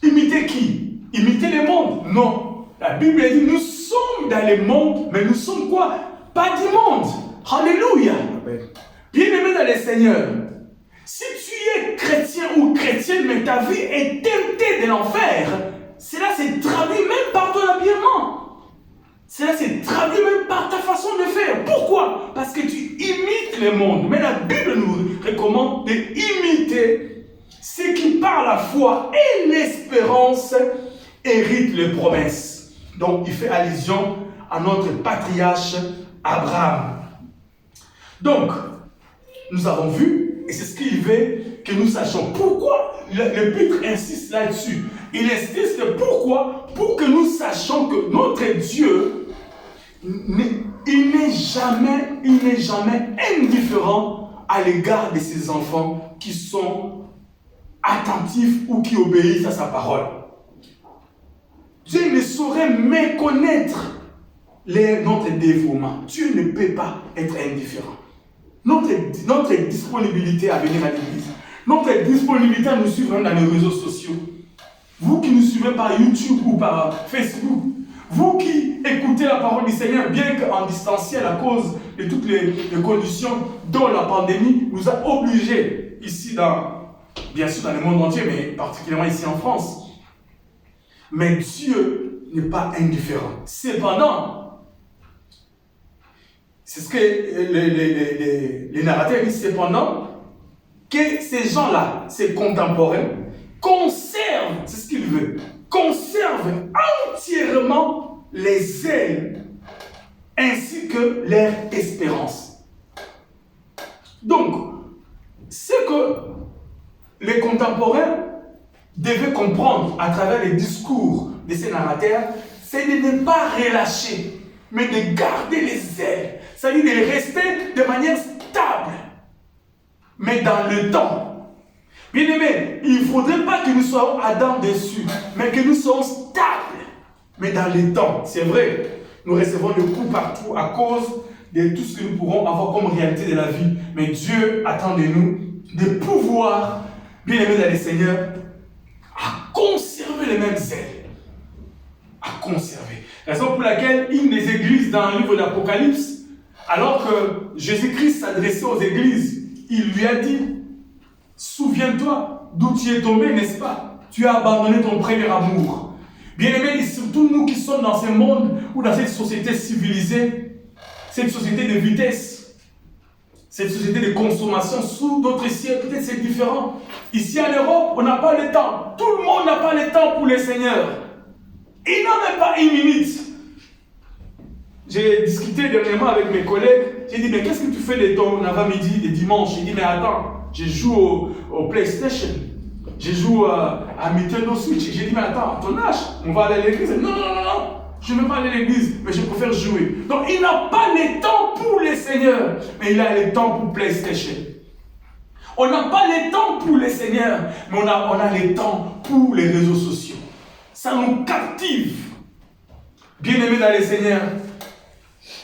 Imiter qui? Imiter le monde? Non. La Bible dit, nous sommes dans le monde, mais nous sommes quoi? Pas du monde. Alléluia. Bien-aimé dans le Seigneur, si tu es chrétien ou chrétienne, mais ta vie est teintée de l'enfer, cela s'est traduit même par ton habillement. Cela s'est traduit même par ta façon de faire. Pourquoi? Parce que tu imites le monde. Mais la Bible nous recommande d'imiter ceux qui par la foi et l'espérance héritent les promesses. Donc il fait allusion à notre patriarche Abraham. Donc, nous avons vu, et c'est ce qu'il veut que nous sachions. Pourquoi le L'Épître insiste là-dessus? Il insiste pourquoi? Pour que nous sachions que notre Dieu, il n'est jamais indifférent à l'égard de ses enfants qui sont attentifs ou qui obéissent à sa parole. Dieu ne saurait méconnaître notre dévouement. Dieu ne peut pas être indifférent. Notre disponibilité à venir à l'église, notre disponibilité à nous suivre dans les réseaux sociaux, vous qui nous suivez par YouTube ou par Facebook, vous qui écoutez la parole du Seigneur, bien qu'en distanciel à cause de toutes les conditions dont la pandémie nous a obligés, ici, bien sûr dans le monde entier, mais particulièrement ici en France. Mais Dieu n'est pas indifférent. Cependant, c'est ce que les narrateurs disent, cependant, que ces gens-là, ces contemporains, conservent, c'est ce qu'ils veulent, conservent entièrement les ailes ainsi que leur espérance. Donc, ce que les contemporains devaient comprendre à travers les discours de ces narrateurs, c'est de ne pas relâcher, mais de garder les ailes, c'est-à-dire de rester de manière stable, mais dans le temps. Bien aimé, il ne faudrait pas que nous soyons Adam dessus, mais que nous soyons stables, mais dans le temps. C'est vrai, nous recevons des coups partout à cause de tout ce que nous pourrons avoir comme réalité de la vie. Mais Dieu attend de nous de pouvoir, bien aimé dans le Seigneur, à conserver les mêmes ailes. À conserver. Raison pour laquelle une des églises dans le livre d'Apocalypse, alors que Jésus-Christ s'adressait aux églises, il lui a dit, souviens-toi d'où tu es tombé, n'est-ce pas? Tu as abandonné ton premier amour. Bien-aimés, et surtout nous qui sommes dans ce monde ou dans cette société civilisée, cette société de vitesse, cette société de consommation sous d'autres cieux, peut-être c'est différent. Ici en Europe, on n'a pas le temps. Tout le monde n'a pas le temps pour le Seigneur. Il n'a même pas une minute. J'ai discuté dernièrement avec mes collègues. J'ai dit, mais qu'est-ce que tu fais de ton avant-midi, de dimanche? J'ai dit, mais attends, je joue au PlayStation. Je joue à Nintendo Switch. J'ai dit, mais attends, à ton âge, on va aller à l'église. Non, je ne veux pas aller à l'église, mais je préfère jouer. Donc, il n'a pas le temps pour le Seigneur, mais il a le temps pour PlayStation. On n'a pas le temps pour le Seigneur, mais on a le temps pour les réseaux sociaux. Ça nous captive. Bien-aimés dans le Seigneur,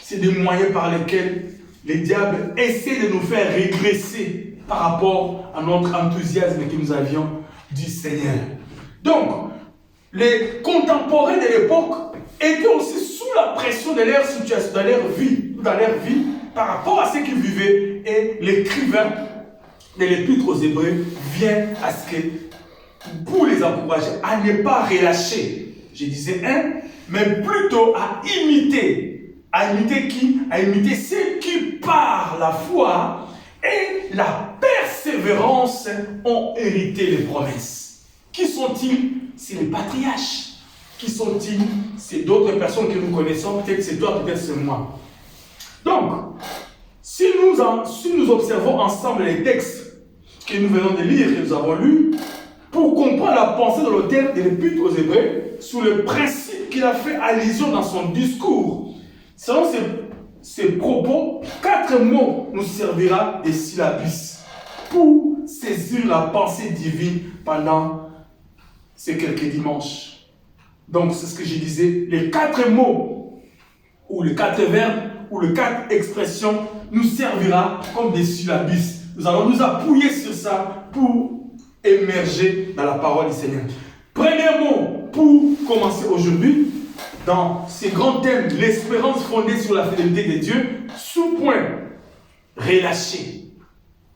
c'est des moyens par lesquels le diable essaie de nous faire régresser par rapport à notre enthousiasme que nous avions du Seigneur. Donc, les contemporains de l'époque étaient aussi sous la pression de leur situation, dans leur vie, par rapport à ce qu'ils vivaient. Et l'écrivain de l'Épître aux Hébreux vient à ce que pour les encourager à ne pas relâcher. Je disais mais plutôt à imiter. À imiter qui? À imiter ceux qui, par la foi et la persévérance, ont hérité les promesses. Qui sont-ils? C'est les patriarches. Qui sont-ils? C'est d'autres personnes que nous connaissons. Peut-être c'est toi, peut-être c'est moi. Donc, si nous observons ensemble les textes que nous venons de lire, que nous avons lus, pour comprendre la pensée de l'auteur de l'Épître aux Hébreux, sous le principe qu'il a fait allusion dans son discours, selon ses propos, 4 mots nous servira de syllabus pour saisir la pensée divine pendant ces quelques dimanches. Donc, c'est ce que je disais, les 4 mots, ou les 4 verbes, ou les 4 expressions nous servira comme des syllabus. Nous allons nous appuyer sur ça pour émerger dans la parole du Seigneur. Premier mot pour commencer aujourd'hui, dans ces grands thèmes, l'espérance fondée sur la fidélité de Dieu, sous-point, relâcher.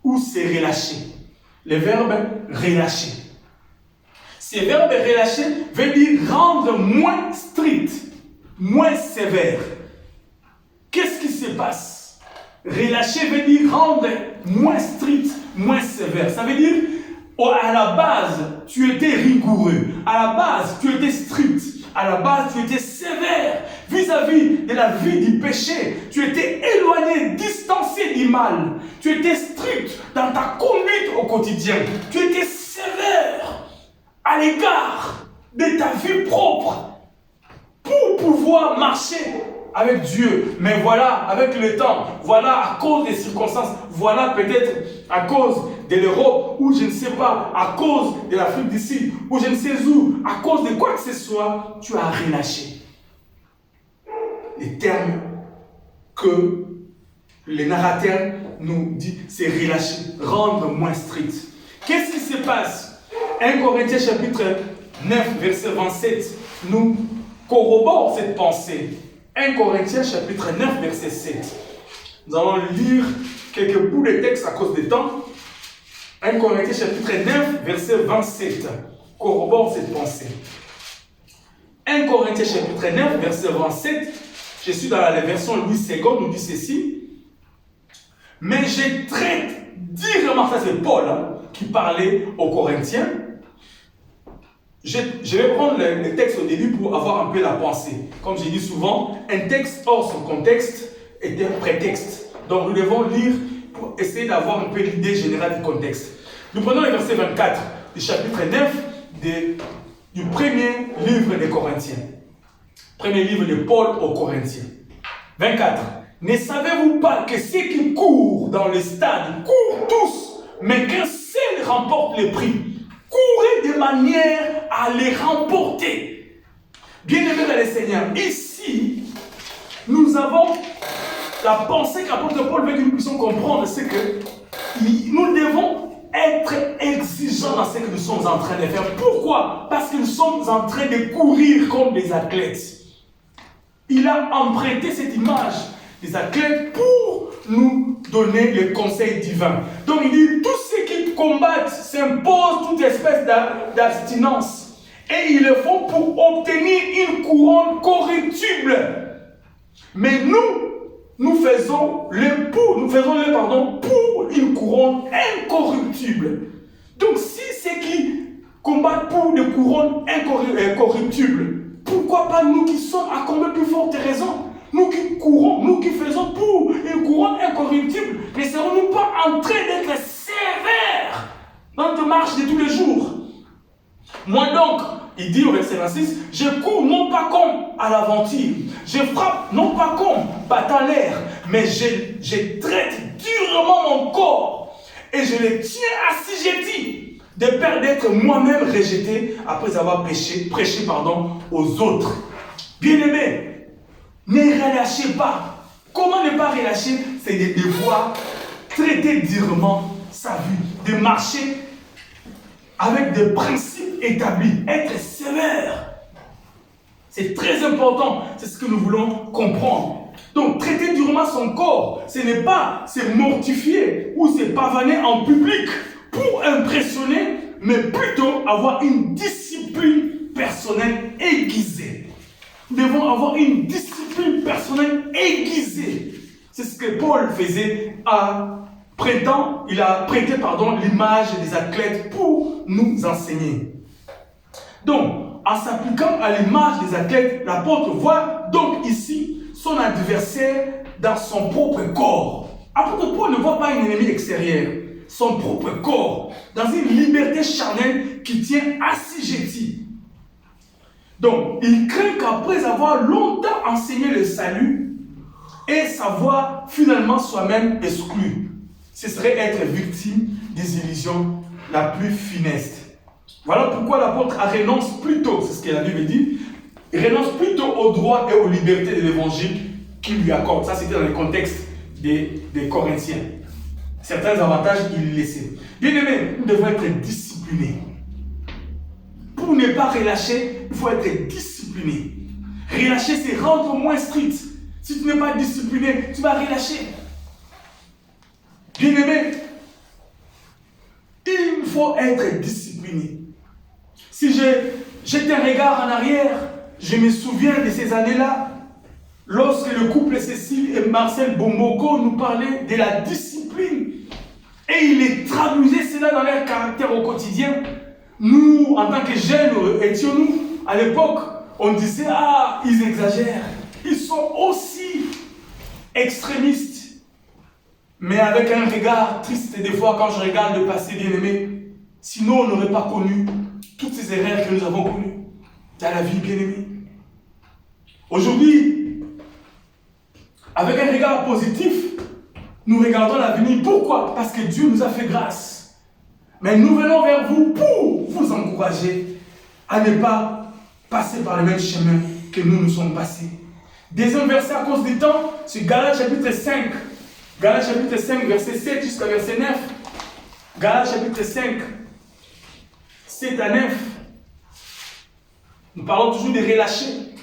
Ou c'est relâcher. Le verbe relâcher. Ce verbe relâcher veut dire rendre moins strict, moins sévère. Qu'est-ce qui se passe? Relâcher veut dire rendre moins strict, moins sévère. Ça veut dire, à la base, tu étais rigoureux. À la base, tu étais strict. À la base, tu étais sévère vis-à-vis de la vie du péché. Tu étais éloigné, distancé du mal. Tu étais strict dans ta conduite au quotidien. Tu étais sévère à l'égard de ta vie propre pour pouvoir marcher avec Dieu. Mais voilà, avec le temps, voilà à cause des circonstances, voilà peut-être à cause de l'Europe, ou je ne sais pas, à cause de l'Afrique du Sud, ou je ne sais où, à cause de quoi que ce soit, tu as relâché. Les termes que le narrateur nous dit, c'est relâcher, rendre moins strict. Qu'est-ce qui se passe? 1 Corinthiens chapitre 9, verset 27, nous corrobore cette pensée. 1 Corinthiens chapitre 9, verset 7. Nous allons lire quelques bouts de texte à cause du temps. 1 Corinthiens chapitre 9, verset 27. Corrobore cette pensée. 1 Corinthiens chapitre 9, verset 27. Je suis dans la version Louis II, nous dit ceci. Mais je traite directement, ça c'est Paul qui parlait aux Corinthiens. Je vais prendre le texte au début pour avoir un peu la pensée. Comme je dis souvent, un texte hors son contexte est un prétexte. Donc nous devons lire pour essayer d'avoir un peu l'idée générale du contexte. Nous prenons le verset 24 du chapitre 9 du premier livre des Corinthiens. Premier livre de Paul aux Corinthiens. 24. Ne savez-vous pas que ceux qui courent dans le stade courent tous, mais qu'un seul remporte le prix? Courez de manière à les remporter. Bien-aimés dans le Seigneur, ici, nous avons la pensée qu'apôtre Paul veut que nous puissions comprendre, c'est que nous devons être exigeants dans ce que nous sommes en train de faire. Pourquoi? Parce que nous sommes en train de courir comme des athlètes. Il a emprunté cette image des athlètes pour nous donner les conseils divins. Donc il dit, tous ceux qui combattent s'imposent toute espèce d'abstinence. Et ils le font pour obtenir une couronne corruptible. Mais nous faisons le pour une couronne incorruptible. Donc si ceux qui combattent pour des couronnes incorruptibles, pourquoi pas nous qui sommes à combien plus forte raison? Nous qui courons, nous qui faisons pour une couronne incorruptible, ne serons-nous pas en train d'être sévères dans notre marche de tous les jours? Moi donc, il dit au verset 26, je cours non pas comme à l'aventure, je frappe non pas comme battant l'air, mais je traite durement mon corps et je le tiens assujetti de peur d'être moi-même rejeté après avoir prêché aux autres. Bien-aimés, ne relâchez pas. Comment ne pas relâcher? C'est de devoir traiter durement sa vie, de marcher avec des principes établis, être sévère. C'est très important, c'est ce que nous voulons comprendre. Donc, traiter durement son corps, ce n'est pas se mortifier ou se pavaner en public pour impressionner mais plutôt avoir une discipline personnelle aiguisée. Nous devons avoir une discipline personnelle aiguisée. C'est ce que Paul faisait il a prêté l'image des athlètes pour nous enseigner. Donc, en s'appliquant à l'image des athlètes, l'apôtre voit donc ici son adversaire dans son propre corps. L'apôtre Paul ne voit pas un ennemi extérieur, son propre corps, dans une liberté charnelle qui tient assujettie. Donc, il craint qu'après avoir longtemps enseigné le salut et savoir finalement soi-même exclu, ce serait être victime des illusions la plus funeste. Voilà pourquoi l'apôtre renonce plutôt, c'est ce que la Bible dit, il renonce plutôt aux droits et aux libertés de l'évangile qu'il lui accorde. Ça, c'était dans le contexte des Corinthiens. Certains avantages, il les laissait. Bien aimé, nous devons être disciplinés. Pour ne pas relâcher, il faut être discipliné. Relâcher, c'est rendre moins strict. Si tu n'es pas discipliné, tu vas relâcher. Bien aimé, il faut être discipliné. Si je jette un regard en arrière, je me souviens de ces années-là, lorsque le couple Cécile et Marcel Bomboko nous parlaient de la discipline. Et ils les traduisaient cela dans leur caractère au quotidien. Nous, en tant que jeunes, étions-nous, à l'époque, on disait, ils exagèrent. Ils sont aussi extrémistes. Mais avec un regard triste, des fois, quand je regarde le passé bien-aimé, sinon on n'aurait pas connu toutes ces erreurs que nous avons connues dans la vie bien-aimée. Aujourd'hui, avec un regard positif, nous regardons l'avenir. Pourquoi? Parce que Dieu nous a fait grâce. Mais nous venons vers vous pour vous encourager à ne pas passer par le même chemin que nous sommes passés. Deuxième verset à cause du temps, c'est Galates chapitre 5. Galates chapitre 5, verset 7 jusqu'à verset 9. Galates chapitre 5, 7 à 9. Nous parlons toujours des relâchés.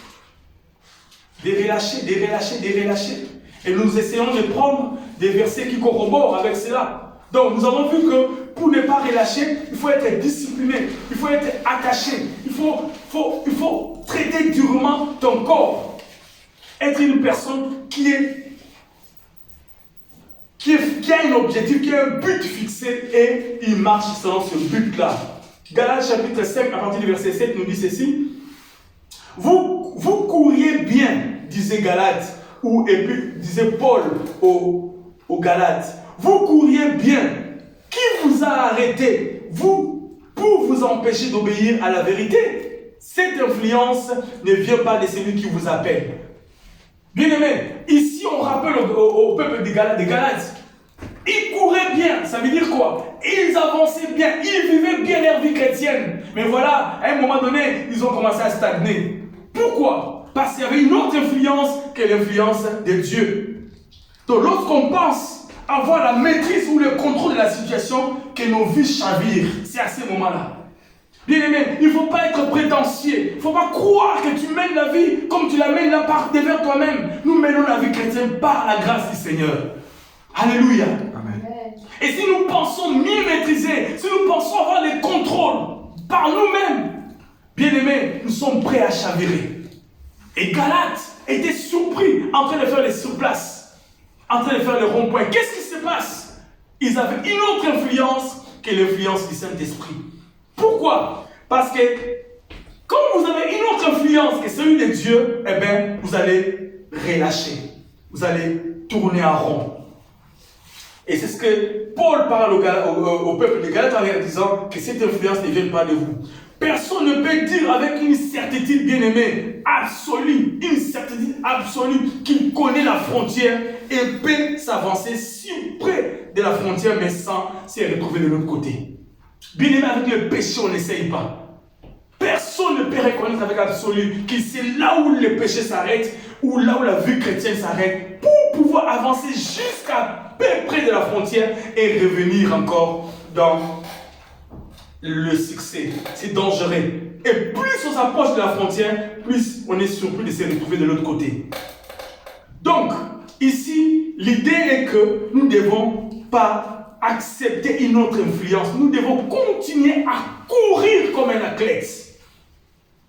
Des relâchés. Et nous essayons de prendre des versets qui corroborent avec cela. Donc nous avons vu que pour ne pas relâcher, il faut être discipliné, il faut être attaché, il faut traiter durement ton corps. Être une personne qui a un objectif, qui a un but fixé et il marche selon ce but-là. Galates chapitre 5, à partir du verset 7, nous dit ceci. Vous couriez bien, disait Galates, et puis disait Paul aux Galates. Vous couriez bien. Qui vous a arrêté, vous, pour vous empêcher d'obéir à la vérité? Cette influence ne vient pas de celui qui vous appelle. Bien aimé, ici on rappelle au peuple des Galates. Ils couraient bien, ça veut dire quoi? Ils avançaient bien, ils vivaient bien leur vie chrétienne. Mais voilà, à un moment donné, ils ont commencé à stagner. Pourquoi? Parce qu'il y avait une autre influence que l'influence de Dieu. Donc lorsqu'on pense avoir la maîtrise ou le contrôle de la situation, que nos vies chavirent, c'est à ce moment-là. Bien aimé, il ne faut pas être prétentieux. Il ne faut pas croire que tu mènes la vie comme tu la mènes là par devers toi-même. Nous menons la vie chrétienne par la grâce du Seigneur. Alléluia. Amen. Et si nous pensons mieux maîtriser, si nous pensons avoir le contrôle par nous-mêmes, bien aimé, nous sommes prêts à chavirer. Et Galates était surpris en train de faire les surplaces, en train de faire le rond-point. Qu'est-ce qui se passe? Ils avaient une autre influence que l'influence du Saint-Esprit. Pourquoi? Parce que quand vous avez une autre influence que celui de Dieu, eh bien, vous allez relâcher. Vous allez tourner en rond. Et c'est ce que Paul parle au peuple de Galates en leur disant que cette influence ne vient pas de vous. Personne ne peut dire avec une certitude bien-aimée, absolue, une certitude absolue qu'il connaît la frontière et peut s'avancer si près de la frontière, mais sans se retrouver de l'autre côté. Bien-aimé, avec le péché, on n'essaye pas. Personne ne peut reconnaître avec absolu que c'est là où le péché s'arrête, ou là où la vie chrétienne s'arrête, pour pouvoir avancer jusqu'à peu près de la frontière et revenir encore dans le succès. C'est dangereux. Et plus on s'approche de la frontière, plus on est surpris de se retrouver de l'autre côté. Donc, ici, l'idée est que nous ne devons pas accepter une autre influence. Nous devons continuer à courir comme un athlète.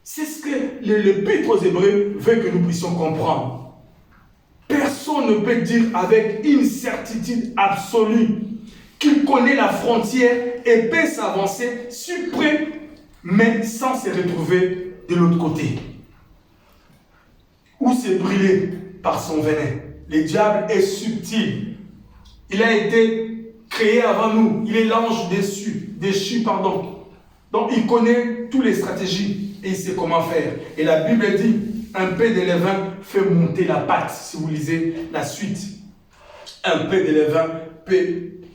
C'est ce que l'Épître aux Hébreux veut que nous puissions comprendre. Personne ne peut dire avec une certitude absolue qu'il connaît la frontière et peut s'avancer sur près, mais sans se retrouver de l'autre côté. Ou se brûler par son venin. Le diable est subtil. Il a été créé avant nous. Il est l'ange déchu. Donc il connaît toutes les stratégies et il sait comment faire. Et la Bible dit, un peu de levain fait monter la pâte. Si vous lisez la suite, un peu de levain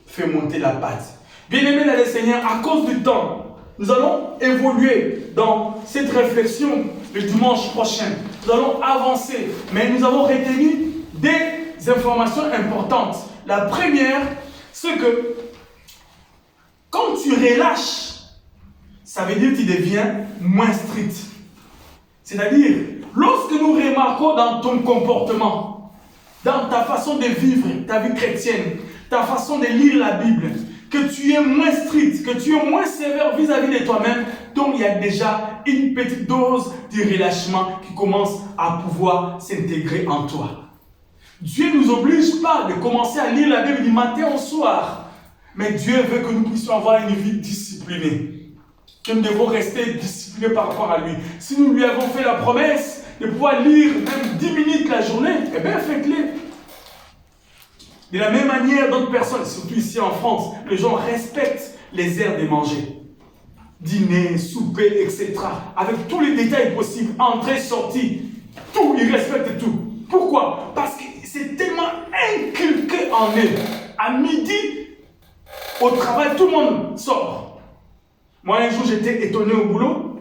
fait monter la pâte. Bien-aimés dans le Seigneur, à cause du temps, nous allons évoluer dans cette réflexion le dimanche prochain. Nous allons avancer, mais nous avons retenu des informations importantes. La première, c'est que quand tu relâches, ça veut dire que tu deviens moins strict. C'est-à-dire, lorsque nous remarquons dans ton comportement, dans ta façon de vivre ta vie chrétienne, ta façon de lire la Bible, que tu es moins strict, que tu es moins sévère vis-à-vis de toi-même, donc il y a déjà une petite dose de relâchement qui commence à pouvoir s'intégrer en toi. Dieu ne nous oblige pas de commencer à lire la Bible du matin au soir, mais Dieu veut que nous puissions avoir une vie disciplinée, que nous devons rester disciplinés par rapport à lui. Si nous lui avons fait la promesse de pouvoir lire même 10 minutes la journée, eh bien faites-le. De la même manière, d'autres personnes, surtout ici en France, les gens respectent les heures de manger. Dîner, souper, etc. Avec tous les détails possibles, entrée, sortie, tout, ils respectent tout. Pourquoi? Parce que c'est tellement inculqué en eux. À midi, au travail, tout le monde sort. Moi, un jour, j'étais étonné au boulot.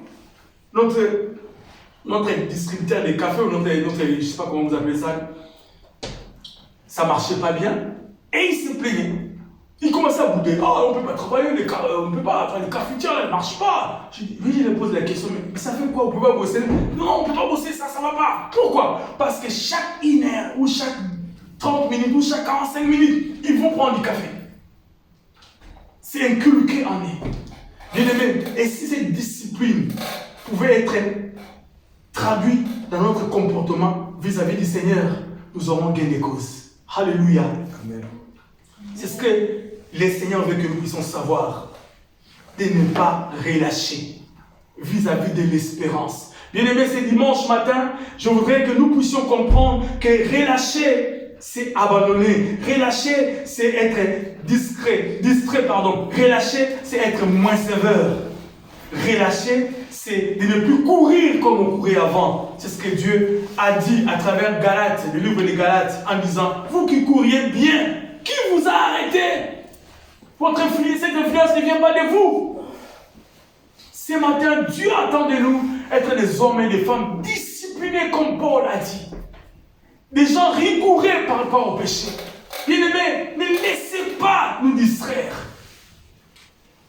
Notre distributeur de café, ou notre, je ne sais pas comment vous appelez ça, ça ne marchait pas bien. Et il se plaignait. Il commençait à bouder. Ah, on ne peut pas travailler, on ne peut pas faire les cafetières, elles ne marchent pas. Je lui pose la question, mais ça fait quoi? On ne peut pas bosser? Non, on ne peut pas bosser, ça ne va pas. Pourquoi? Parce que chaque 1 heure, ou chaque 30 minutes, ou chaque 45 minutes, ils vont prendre du café. C'est inculqué en eux. Bien aimé, et si cette discipline pouvait être traduite dans notre comportement vis-à-vis du Seigneur, nous aurons gain de cause. Alléluia. Amen. C'est ce que le Seigneur veut que nous puissions savoir, de ne pas relâcher vis-à-vis de l'espérance. Bien aimé, ce dimanche matin, je voudrais que nous puissions comprendre que relâcher, c'est abandonner. Relâcher, c'est être distrait. Relâcher, c'est être moins sévère. Relâcher, c'est de ne plus courir comme on courait avant. C'est ce que Dieu a dit à travers Galates, le livre des Galates, en disant, vous qui couriez bien, qui vous a arrêté? Cette influence ne vient pas de vous. Ce matin, Dieu attend de nous être des hommes et des femmes disciplinés comme Paul a dit. Des gens rigoureux par rapport au péché. Bien-aimés, ne laissez pas nous distraire.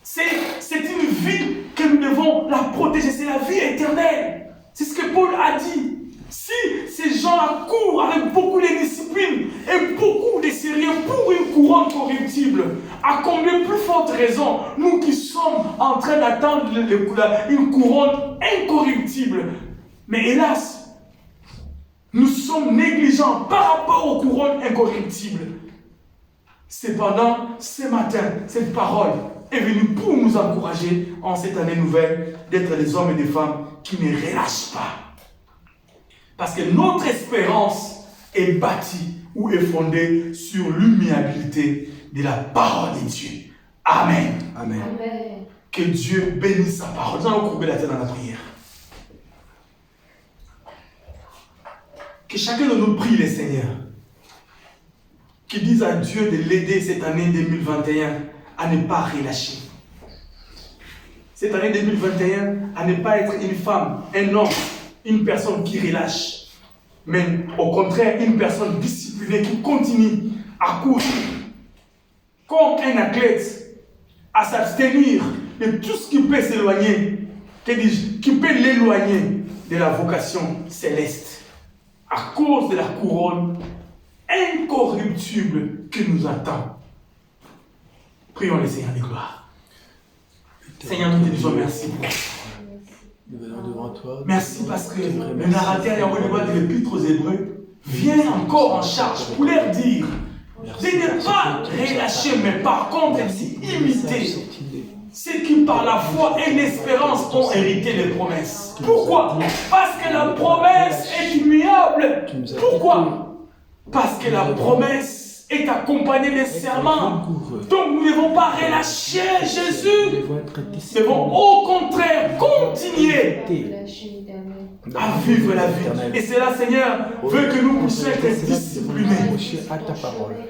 C'est une vie que nous devons la protéger. C'est la vie éternelle. C'est ce que Paul a dit. Si ces gens-là courent avec beaucoup de discipline et beaucoup de sérieux pour une couronne corruptible, à combien plus forte raison, nous qui sommes en train d'attendre une couronne incorruptible. Mais hélas, nous sommes négligents par rapport aux couronnes incorruptibles. Cependant, ce matin, cette parole est venue pour nous encourager en cette année nouvelle d'être des hommes et des femmes qui ne relâchent pas. Parce que notre espérance est bâtie ou est fondée sur l'immuabilité de la parole de Dieu. Amen. Amen. Amen. Que Dieu bénisse sa parole. Nous allons courber la tête dans la prière. Que chacun de nous prie le Seigneur. Qui dise à Dieu de l'aider cette année 2021 à ne pas relâcher. Cette année 2021 à ne pas être une femme, un homme, une personne qui relâche, mais au contraire une personne disciplinée qui continue à courir comme un athlète, à s'abstenir de tout ce qui peut s'éloigner, qui peut l'éloigner de la vocation céleste, à cause de la couronne incorruptible qui nous attend. Prions le Seigneur de gloire. Seigneur, nous te disons merci pour ça. Nous venons devant toi. Merci parce que le narrateur Yahweh de l'Épître aux Hébreux vient encore en charge pour leur dire de ne pas relâcher, mais par contre d'imiter ceux qui par la foi et l'espérance ont hérité les promesses. Pourquoi? Parce que la promesse est immuable. Pourquoi? Parce que la promesse est accompagnée des serments. Donc nous ne devons pas relâcher Jésus. Nous devons au contraire continuer à vivre la vie. Et cela, Seigneur, veut que nous puissions être disciplinés.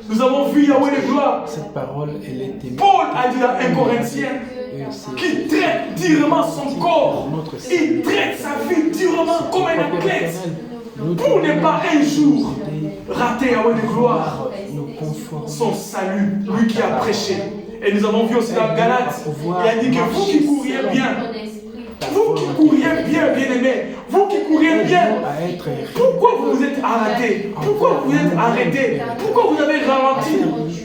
Nous avons vu Yahweh de gloire. Cette parole, elle est Paul a dit à un Corinthien qui traite durement son corps. Il traite sa vie durement comme un athlète pour ne pas un jour rater Yahweh de gloire son salut, lui qui a prêché. Et nous avons vu aussi dans Galates, il a dit que vous qui couriez bien, vous qui couriez bien, bien-aimés, vous qui couriez bien, pourquoi vous vous êtes arrêtés? Pourquoi vous êtes arrêtés? Pourquoi vous avez ralenti?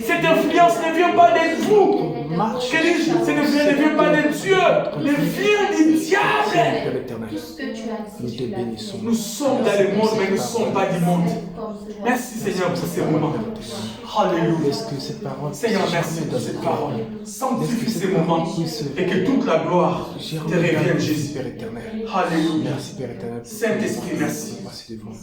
Cette influence ne vient pas de vous. Cette influence ne vient pas de Dieu, elle vient du diable. Nous te bénissons. Nous sommes dans le monde, mais nous ne sommes pas du monde. Merci Seigneur pour ces moments. Alléluia. Seigneur, merci pour cette parole. Sanctifie ces moments et que toute la gloire te revienne, Jésus. Alléluia. Saint-Esprit, merci.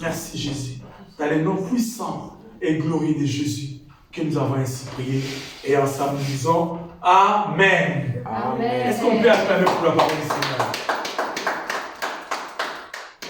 Merci Jésus. Dans le nom puissant et glorieux de Jésus que nous avons ainsi prié. Et ensemble nous disons Amen. Amen. Est-ce qu'on peut acclamer pour la parole du Seigneur?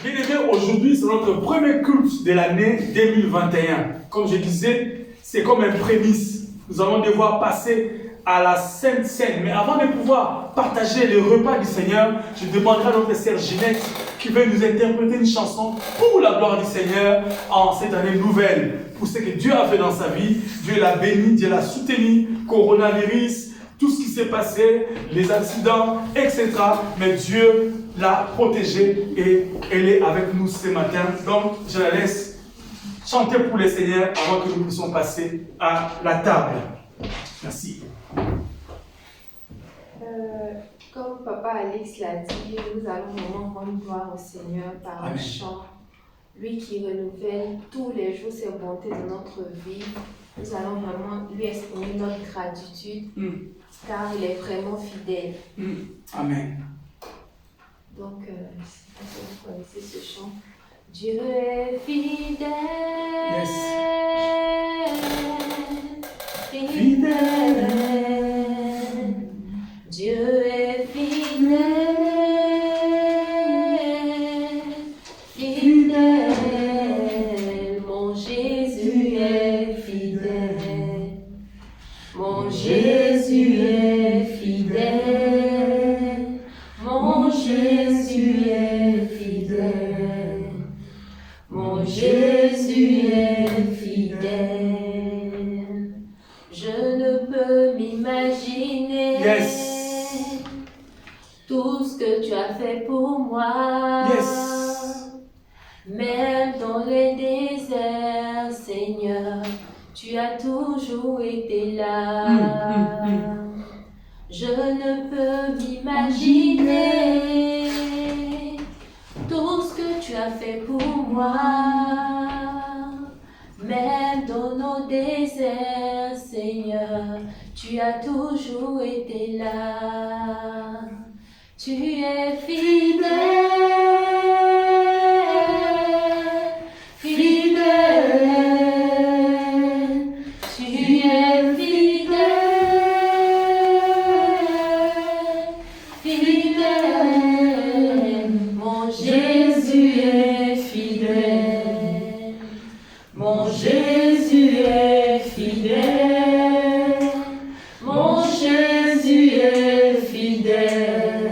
Bien-aimés, aujourd'hui, c'est notre premier culte de l'année 2021. Comme je disais, c'est comme un prémisse. Nous allons devoir passer à la Sainte Seine. Mais avant de pouvoir partager le repas du Seigneur, je demanderai à notre sœur Ginette qui veut nous interpréter une chanson pour la gloire du Seigneur en cette année nouvelle. Pour ce que Dieu a fait dans sa vie, Dieu l'a béni, Dieu l'a soutenu, coronavirus, tout ce qui s'est passé, les accidents, etc. Mais Dieu l'a protégée et elle est avec nous ce matin. Donc, je la laisse chanter pour le Seigneur avant que nous puissions passer à la table. Merci. Comme Papa Alex l'a dit, nous allons vraiment rendre gloire au Seigneur par un chant. Lui qui renouvelle tous les jours ses bontés de notre vie. Nous allons vraiment lui exprimer notre gratitude car il est vraiment fidèle. Amen. Donc, si vous connaissez ce chant. Dieu est fidèle. Yes. Fidèle. Dieu est fidèle. Fidèle. Mon Jésus est fidèle. Mon Jésus est fidèle. Mon Jésus est fidèle. Mon Jésus est fidèle. Je ne peux m'imaginer tout ce que tu as fait pour moi. Même dans les déserts, Seigneur, tu as toujours été là. Je ne peux m'imaginer tout ce que tu as fait pour moi. Même dans nos déserts, Seigneur, tu as toujours été là. Tu es fidèle, fidèle. Tu es fidèle, fidèle. Mon Jésus est fidèle. Mon Jésus est fidèle. Mon Jésus est fidèle.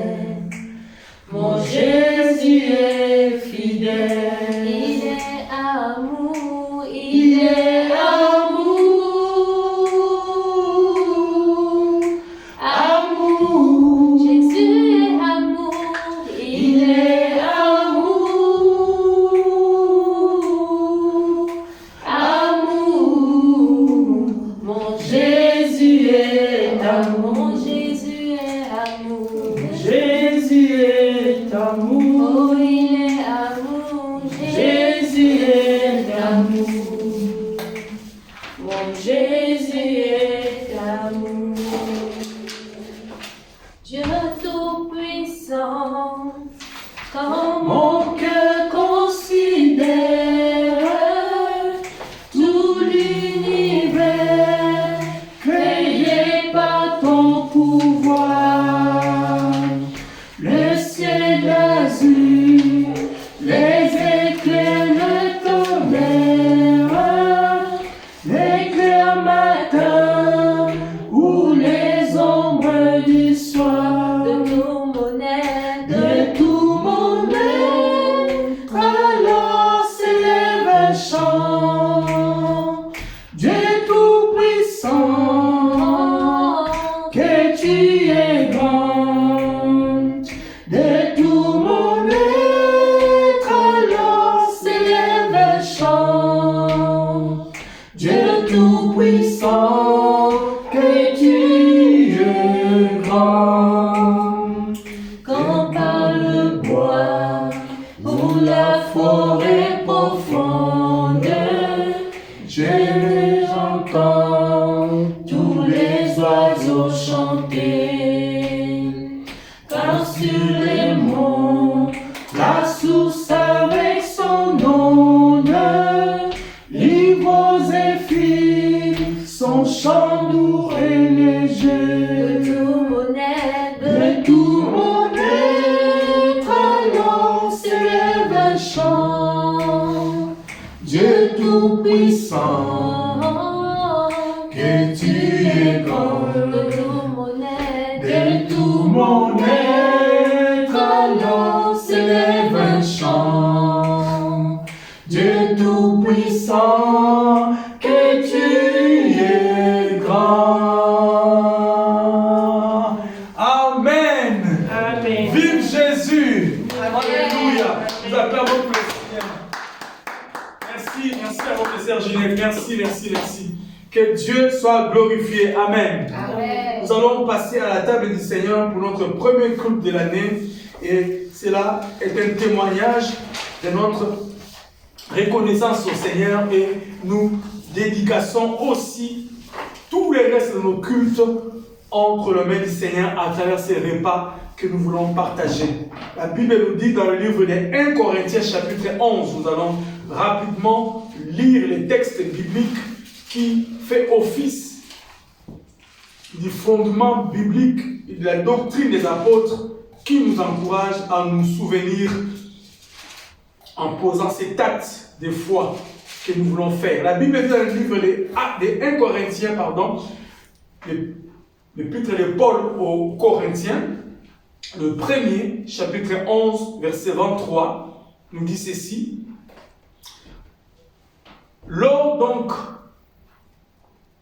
Mon Jésus est fidèle. Il est amour, il est amour. Amour. Jésus est amour, il est amour. Amour. Mon Jésus est amour. est amour. Oh, il est amour. Jésus est amour. Mon Jésus est amour. Dieu tout-puissant, quand Mon cœur considère tout l'univers créé par ton pouvoir. Le ciel d'azur, les éclairs de tonnerre, l'éclair matin ou les ombres du soir. de tout mon être, De tout mon être, alors s'élève un chant. Dieu tout-puissant, que tu es grand. De tout mon être, alors s'élève un chant. Dieu tout-puissant, que tu es grand. Quand par le bois ou la forêt profonde, j'entends tous les oiseaux chanter. Car sur les monts, la source avec son onde, livre et filles, son chant doux et léger. de tout mon être, De tout mon être, alors s'élève un chant. Dieu tout-puissant, que tu es grand. de tout mon être, De tout mon être, alors s'élève un chant. Dieu tout-puissant, que tu es grand. Amen. Amen. Vive Jésus. Alléluia. Nous acclamons pour le Seigneur. Merci à votre sœur Ginette. Merci. Que Dieu soit glorifié. Amen. Amen. Nous allons passer à la table du Seigneur pour notre premier culte de l'année. Et cela est un témoignage de notre reconnaissance au Seigneur. Et nous dédicassons aussi tous les restes de nos cultes entre les mains du Seigneur à travers ces repas que nous voulons partager. La Bible nous dit dans le livre des 1 Corinthiens chapitre 11, nous allons rapidement lire les textes bibliques qui fait office du fondement biblique et de la doctrine des apôtres qui nous encourage à nous souvenir en posant cet acte de foi que nous voulons faire. La Bible dit dans le livre des 1 Corinthiens, l'épître de Paul aux Corinthiens, le premier, chapitre 11, verset 23, nous dit ceci. Lors donc,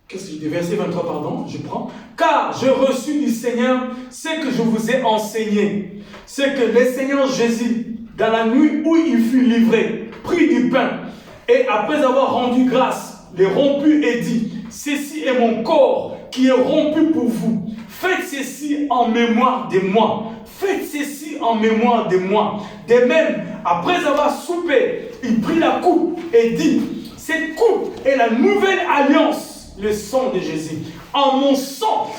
verset 23, pardon, je prends. Car j'ai reçu du Seigneur ce que je vous ai enseigné. Ce que le Seigneur Jésus, dans la nuit où il fut livré, prit du pain et après avoir rendu grâce, les rompus et dit, ceci est mon corps qui est rompu pour vous. Faites ceci en mémoire de moi. Faites ceci en mémoire de moi. De même, après avoir soupé, il prit la coupe et dit, cette coupe est la nouvelle alliance, le sang de Jésus. En mon sang,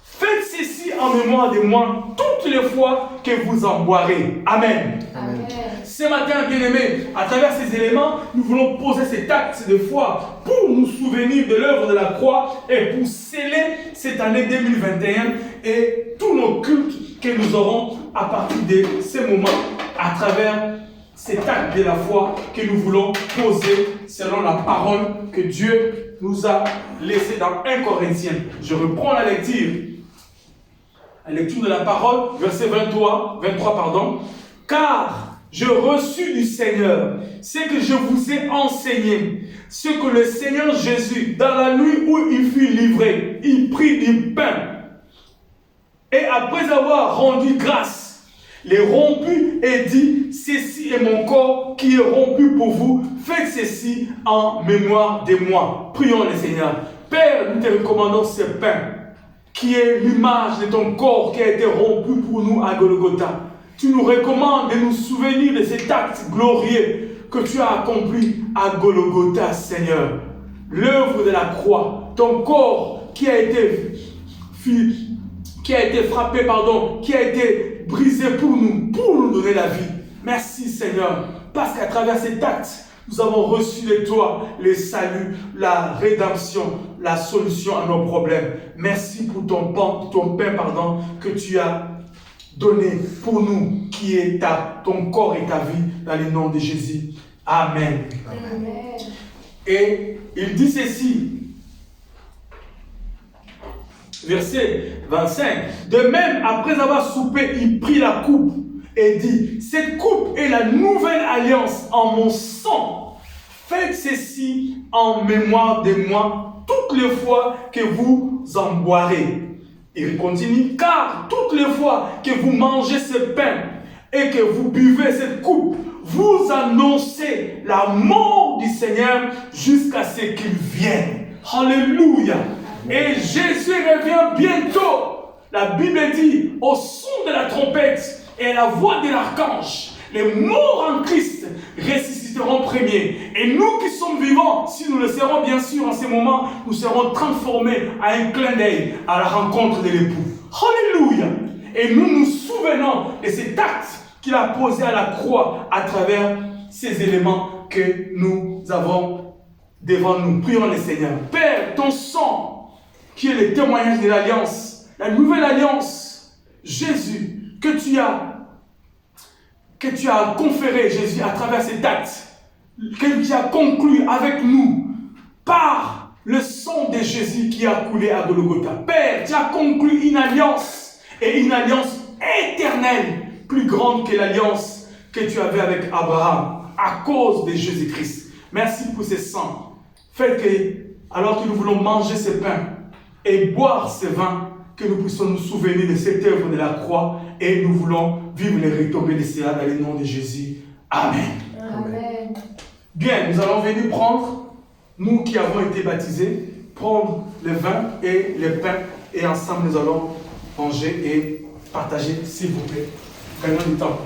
faites ceci en mémoire de moi toutes les fois que vous en boirez. Amen. Amen. Ce matin, bien-aimés, à travers ces éléments, nous voulons poser cet acte de foi pour nous souvenir de l'œuvre de la croix et pour sceller cette année 2021 et tous nos cultes que nous aurons à partir de ces moments à travers cet acte de la foi que nous voulons poser selon la parole que Dieu nous a laissée dans 1 Corinthiens. Je reprends la lecture. La lecture de la parole, verset 23, pardon. Car j'ai reçu du Seigneur ce que je vous ai enseigné, ce que le Seigneur Jésus, dans la nuit où il fut livré, il prit du pain. Et après avoir rendu grâce, les rompus et dit, ceci est mon corps qui est rompu pour vous, faites ceci en mémoire de moi. Prions le Seigneur. Père, nous te recommandons ce pain, qui est l'image de ton corps qui a été rompu pour nous à Golgotha. tu nous recommandes de nous souvenir de cet acte glorieux que tu as accompli à Golgotha, Seigneur. L'œuvre de la croix, ton corps qui a été frappé, qui a été brisé pour nous donner la vie. Merci, Seigneur, parce qu'à travers cet acte, nous avons reçu de toi le salut, la rédemption, la solution à nos problèmes. Merci pour ton pain, que tu as donné pour nous, qui est ton corps et ta vie, dans le nom de Jésus. Amen. Amen. Et il dit ceci, verset 25. De même, après avoir soupé, il prit la coupe et dit, cette coupe est la nouvelle alliance en mon sang. Faites ceci en mémoire de moi toutes les fois que vous en boirez. Il continue, car toutes les fois que vous mangez ce pain et que vous buvez cette coupe, vous annoncez la mort du Seigneur jusqu'à ce qu'il vienne. Alléluia. Et Jésus revient bientôt. La Bible dit, au son de la trompette et à la voix de l'archange, les morts en Christ ressusciteront premiers. Et nous qui sommes vivants, si nous le serons bien sûr en ce moment, nous serons transformés à un clin d'œil à la rencontre de l'époux. Alléluia. Et nous nous souvenons de cet acte qu'il a posé à la croix à travers ces éléments que nous avons devant nous. Prions le Seigneur. Père, ton sang, qui est le témoignage de l'alliance, la nouvelle alliance, Jésus, que tu as conféré, Jésus, à travers cet acte, que tu as conclu avec nous par le sang de Jésus qui a coulé à Golgotha. Père, tu as conclu une alliance, et une alliance éternelle, plus grande que l'alliance que tu avais avec Abraham, à cause de Jésus-Christ. Merci pour ce sang. Faites que, alors que nous voulons manger ce pain et boire ce vin, que nous puissions nous souvenir de cette œuvre de la croix, et nous voulons vivre les retombées de cela dans le nom de Jésus. Amen. Amen. Bien, nous allons venir prendre, nous qui avons été baptisés, prendre le vin et le pain, et ensemble nous allons manger et partager, s'il vous plaît. Prenons du temps.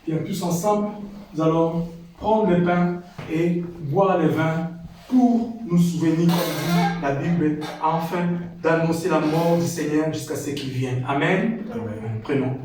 Bien, tous ensemble, nous allons prendre le pain et boire le vin pour nous souvenir, comme dit la Bible, afin d'annoncer la mort du Seigneur jusqu'à ce qu'il vienne. Amen. Amen. Prenons.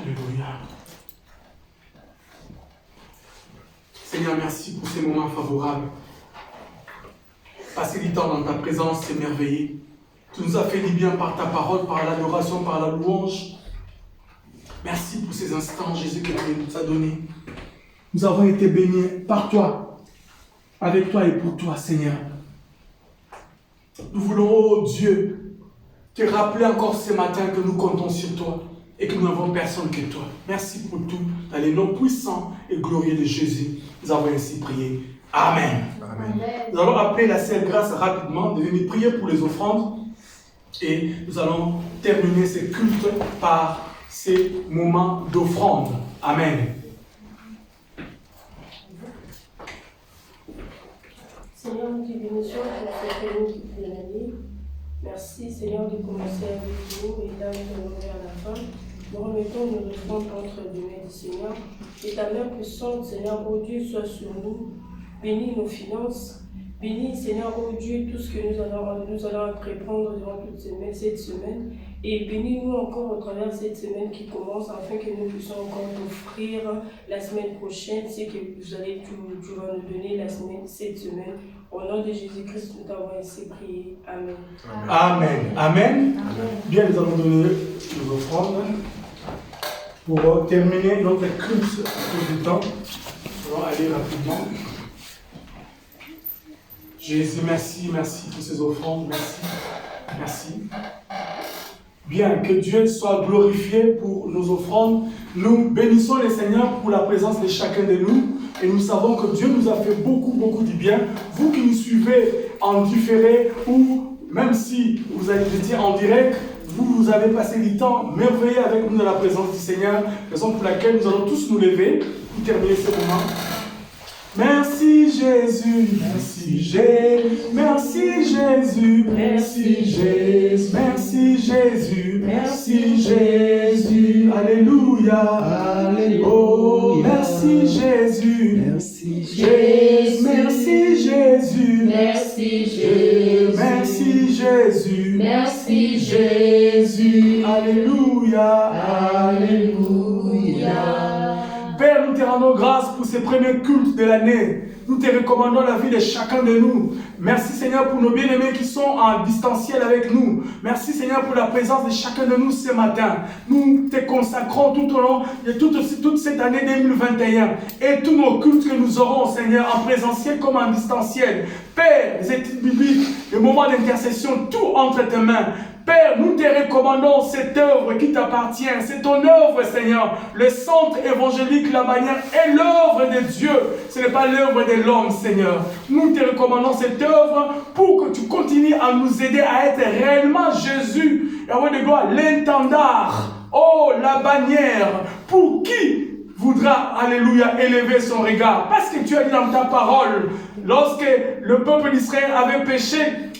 Alléluia. Seigneur, merci pour ces moments favorables. Passer du temps dans ta présence, c'est merveilleux. Tu nous as fait du bien par ta parole, par l'adoration, par la louange. Merci pour ces instants, Jésus, que tu nous as donnés. Nous avons été bénis par toi, avec toi et pour toi, Seigneur. Nous voulons, oh Dieu, te rappeler encore ce matin que nous comptons sur toi et que nous n'avons personne que toi. Merci pour tout. Dans les noms puissants et glorieux de Jésus, nous avons ainsi prié. Amen. Amen. Nous allons appeler la Sainte Grâce rapidement, de venir prier pour les offrandes. Et nous allons terminer ce culte par ces moments d'offrande. Amen. Seigneur, nous te bénissons pour cette année de l'année. Merci, Seigneur, de commencer avec nous et d'arriver vers la fin. Nous remettons nos offrandes entre les mains du Seigneur. Et ta main puissante, Seigneur, ô Dieu, soit sur nous. Bénis nos finances. Bénis, Seigneur, ô Dieu, tout ce que nous allons entreprendre durant toute cette semaine. Et bénis-nous encore au travers de cette semaine qui commence, afin que nous puissions encore t'offrir la semaine prochaine, ce que tu vas nous donner cette semaine. Au nom de Jésus-Christ, nous t'avons ainsi prié. Amen. Amen. Amen. Amen. Bien, nous allons donner les offrandes pour terminer notre culte du temps. Nous allons aller rapidement. Jésus, merci pour ces offrandes, merci. Merci. Bien, que Dieu soit glorifié pour nos offrandes. Nous bénissons le Seigneur pour la présence de chacun de nous. Et nous savons que Dieu nous a fait beaucoup, beaucoup de bien. Vous qui nous suivez en différé ou même si vous avez été en direct, vous avez passé du temps merveilleux avec nous dans la présence du Seigneur. Raison pour laquelle nous allons tous nous lever pour terminer ce moment. Merci Jésus, merci Jésus, merci Jésus, merci Jésus, merci Jésus, merci Jésus, alléluia, alléluia. Oh, merci Jésus, merci Jésus, merci Jésus, merci Jésus, merci Jésus, merci Jésus, alléluia, alléluia. Père, nous te rendons grâce pour ces premiers cultes de l'année. Nous te recommandons la vie de chacun de nous. Merci Seigneur pour nos bien-aimés qui sont en distanciel avec nous. Merci Seigneur pour la présence de chacun de nous ce matin. Nous te consacrons tout au long de toute cette année 2021 et tous nos cultes que nous aurons Seigneur en présentiel comme en distanciel. Père, les études bibliques, les moments d'intercession, tout entre tes mains. Père, nous te recommandons cette œuvre qui t'appartient. C'est ton œuvre, Seigneur. Le centre évangélique, la bannière est l'œuvre de Dieu. Ce n'est pas l'œuvre de l'homme, Seigneur. Nous te recommandons cette œuvre pour que tu continues à nous aider à être réellement Jésus. Et avant de gloire, l'intendard. Oh, la bannière. Pour qui voudra, alléluia, élever son regard? Parce que tu as dit dans ta parole, lorsque le peuple d'Israël avait péché,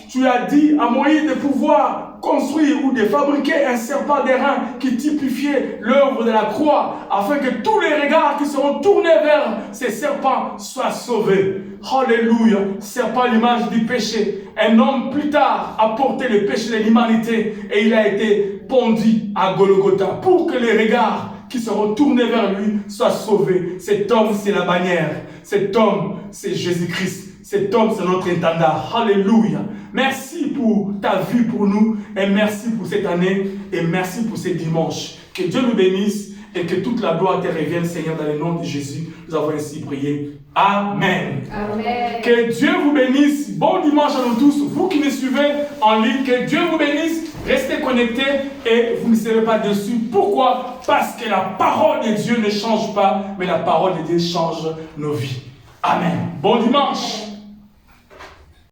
tu as dit à Moïse de pouvoir construire ou de fabriquer un serpent d'airain qui typifiait l'œuvre de la croix, afin que tous les regards qui seront tournés vers ces serpents soient sauvés. Alléluia, serpent l'image du péché. Un homme plus tard a porté le péché de l'humanité et il a été pendu à Golgotha pour que les regards qui seront tournés vers lui soient sauvés. Cet homme, c'est la bannière. Cet homme, c'est Jésus-Christ. Cet homme, c'est notre intendant. Alléluia. Merci pour ta vie pour nous et merci pour cette année et merci pour ces dimanches. Que Dieu nous bénisse et que toute la gloire te revienne, Seigneur, dans le nom de Jésus. Nous avons ainsi prié. Amen. Amen. Que Dieu vous bénisse. Bon dimanche à nous tous. Vous qui me suivez en ligne, que Dieu vous bénisse. Restez connectés et vous ne serez pas dessus. Pourquoi? Parce que la parole de Dieu ne change pas, mais la parole de Dieu change nos vies. Amen. Bon dimanche.